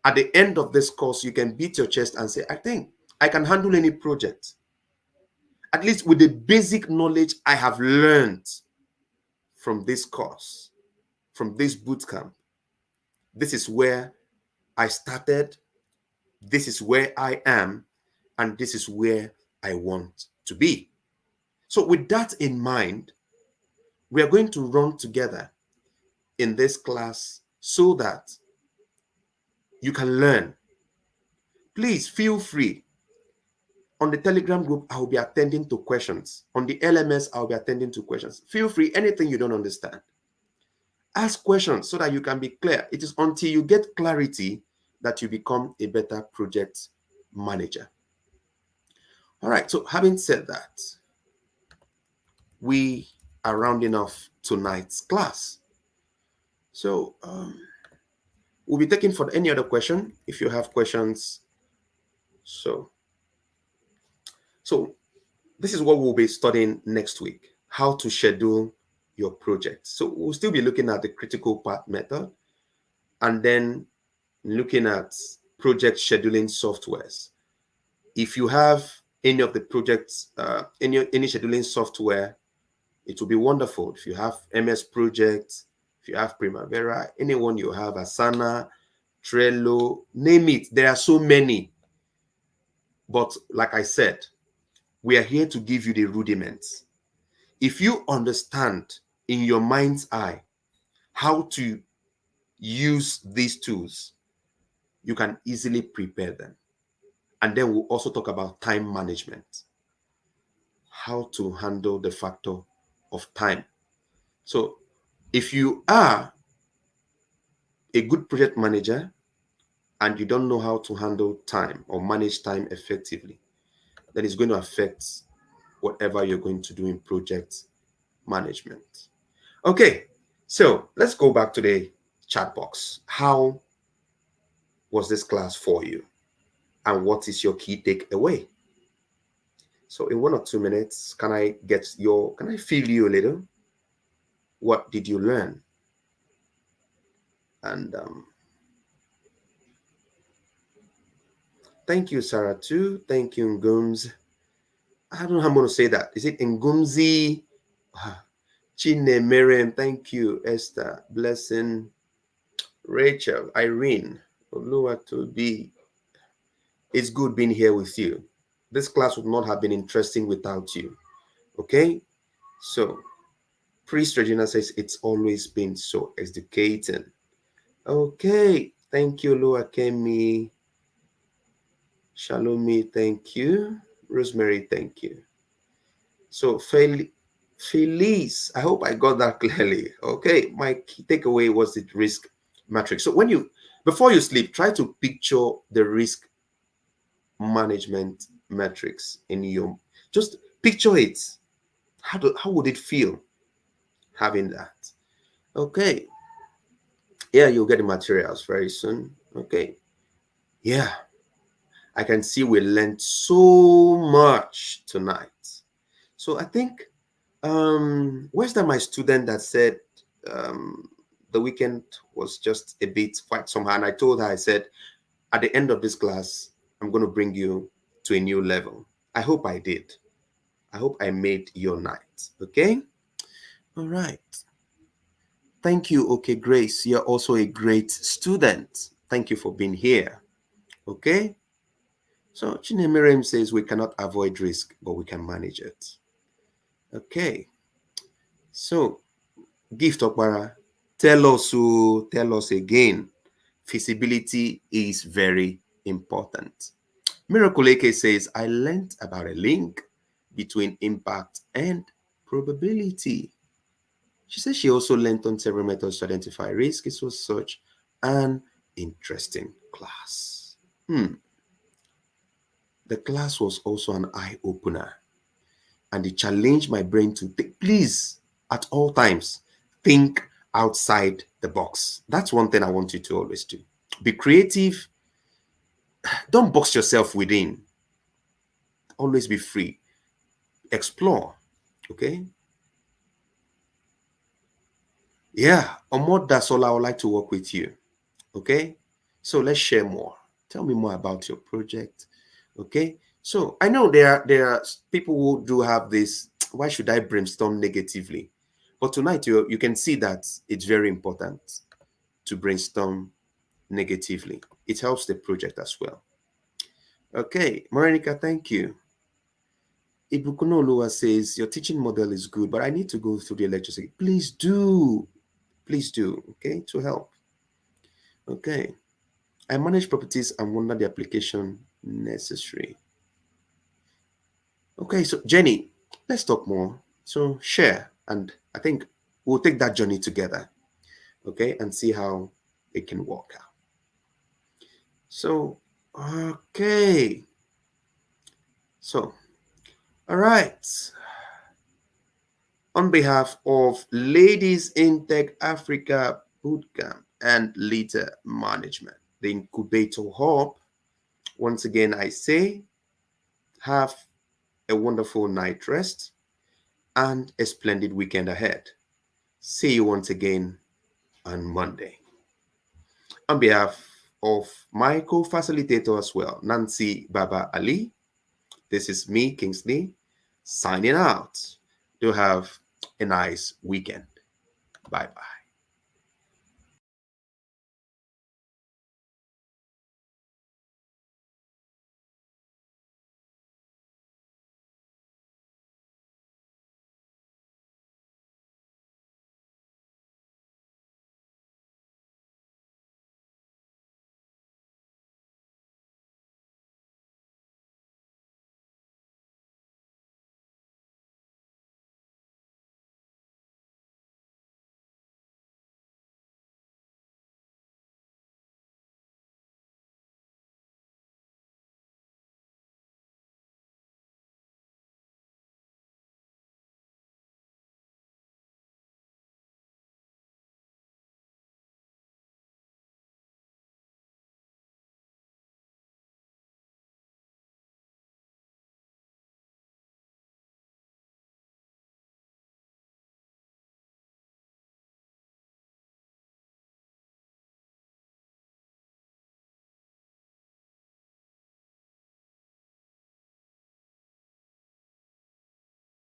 at the end of this course, you can beat your chest and say, I think I can handle any project. At least with the basic knowledge I have learned from this course, from this bootcamp. This is where I started. This is where I am. And this is where I want to be. So with that in mind, we are going to run together in this class so that you can learn. Please feel free. On the Telegram group, I will be attending to questions. On the LMS, I'll be attending to questions. Feel free, anything you don't understand. Ask questions so that you can be clear. It is until you get clarity that you become a better project manager. All right, so having said that, we are rounding off tonight's class. So we'll be taking for any other question if you have questions. So this is what we'll be studying next week, how to schedule your project. So we'll still be looking at the critical path method and then looking at project scheduling softwares. If you have any of the projects, any scheduling software, it will be wonderful. If you have MS Project, if you have Primavera, anyone you have, Asana, Trello, name it. There are so many. But like I said, we are here to give you the rudiments. If you understand in your mind's eye how to use these tools, you can easily prepare them. And then we'll also talk about time management, how to handle the factor of time. So if you are a good project manager and you don't know how to handle time or manage time effectively, then it's going to affect whatever you're going to do in project management. Okay, so let's go back to the chat box. How was this class for you? And what is your key takeaway? So in 1 or 2 minutes, can I feel you a little? What did you learn? And thank you, Sarah, too. Thank you, Ngums. I don't know how I'm going to say that. Is it Ngumzi? Chine, Miriam, thank you. Esther, Blessing, Rachel, Irene, Oluwatobi. It's good being here with you. This class would not have been interesting without you. Okay? So, Priest Regina says it's always been so educating. Okay. Thank you, Luakemi. Shalomi, thank you. Rosemary, thank you. So, Felice, I hope I got that clearly. Okay. My key takeaway was the risk matrix. So, before you sleep, try to picture the risk management metrics in your, just picture it. How would it feel having that? Okay. Yeah, you'll get the materials very soon. Okay. Yeah, I can see we learned so much tonight. So I think where's that my student that said um the weekend was just a bit quite somehow, and I told her, I said, at the end of this class, I'm going to bring you to a new level. I hope I did. I hope I made your night. Okay. All right. Thank you. Okay, Grace. You're also a great student. Thank you for being here. Okay. So Chinemerem says we cannot avoid risk, but we can manage it. Okay. So Gift Okbara, tell us again. Feasibility is very important. Miracle AK says, I learned about a link between impact and probability. She says she also learned on several methods to identify risk. It was such an interesting class. The class was also an eye-opener, and it challenged my brain to think, please, at all times, think outside the box. That's one thing I want you to always do. Be creative. Don't box yourself within. Always be free. Explore. Okay? Yeah, Omod, that's all I would like to work with you. Okay? So let's share more. Tell me more about your project. Okay? So I know there are people who do have this, why should I brainstorm negatively? But tonight you can see that it's very important to brainstorm negatively. It helps the project as well. Okay, Morenica, thank you. Ibukunoluwa says, your teaching model is good, but I need to go through the lectures again. Please do. Please do, okay, to help. Okay. I manage properties and wonder the application necessary. Okay, so Jenny, let's talk more. So share, and I think we'll take that journey together, okay, and see how it can work out. So, okay. So, all right. On behalf of Ladies in Tech Africa Bootcamp and Leader Management, the Incubator Hub, once again, I say, have a wonderful night rest and a splendid weekend ahead. See you once again on Monday. On behalf of my co-facilitator as well, Nancy Baba Ali, this is me, Kingsley, signing out. Do have a nice weekend. Bye-bye.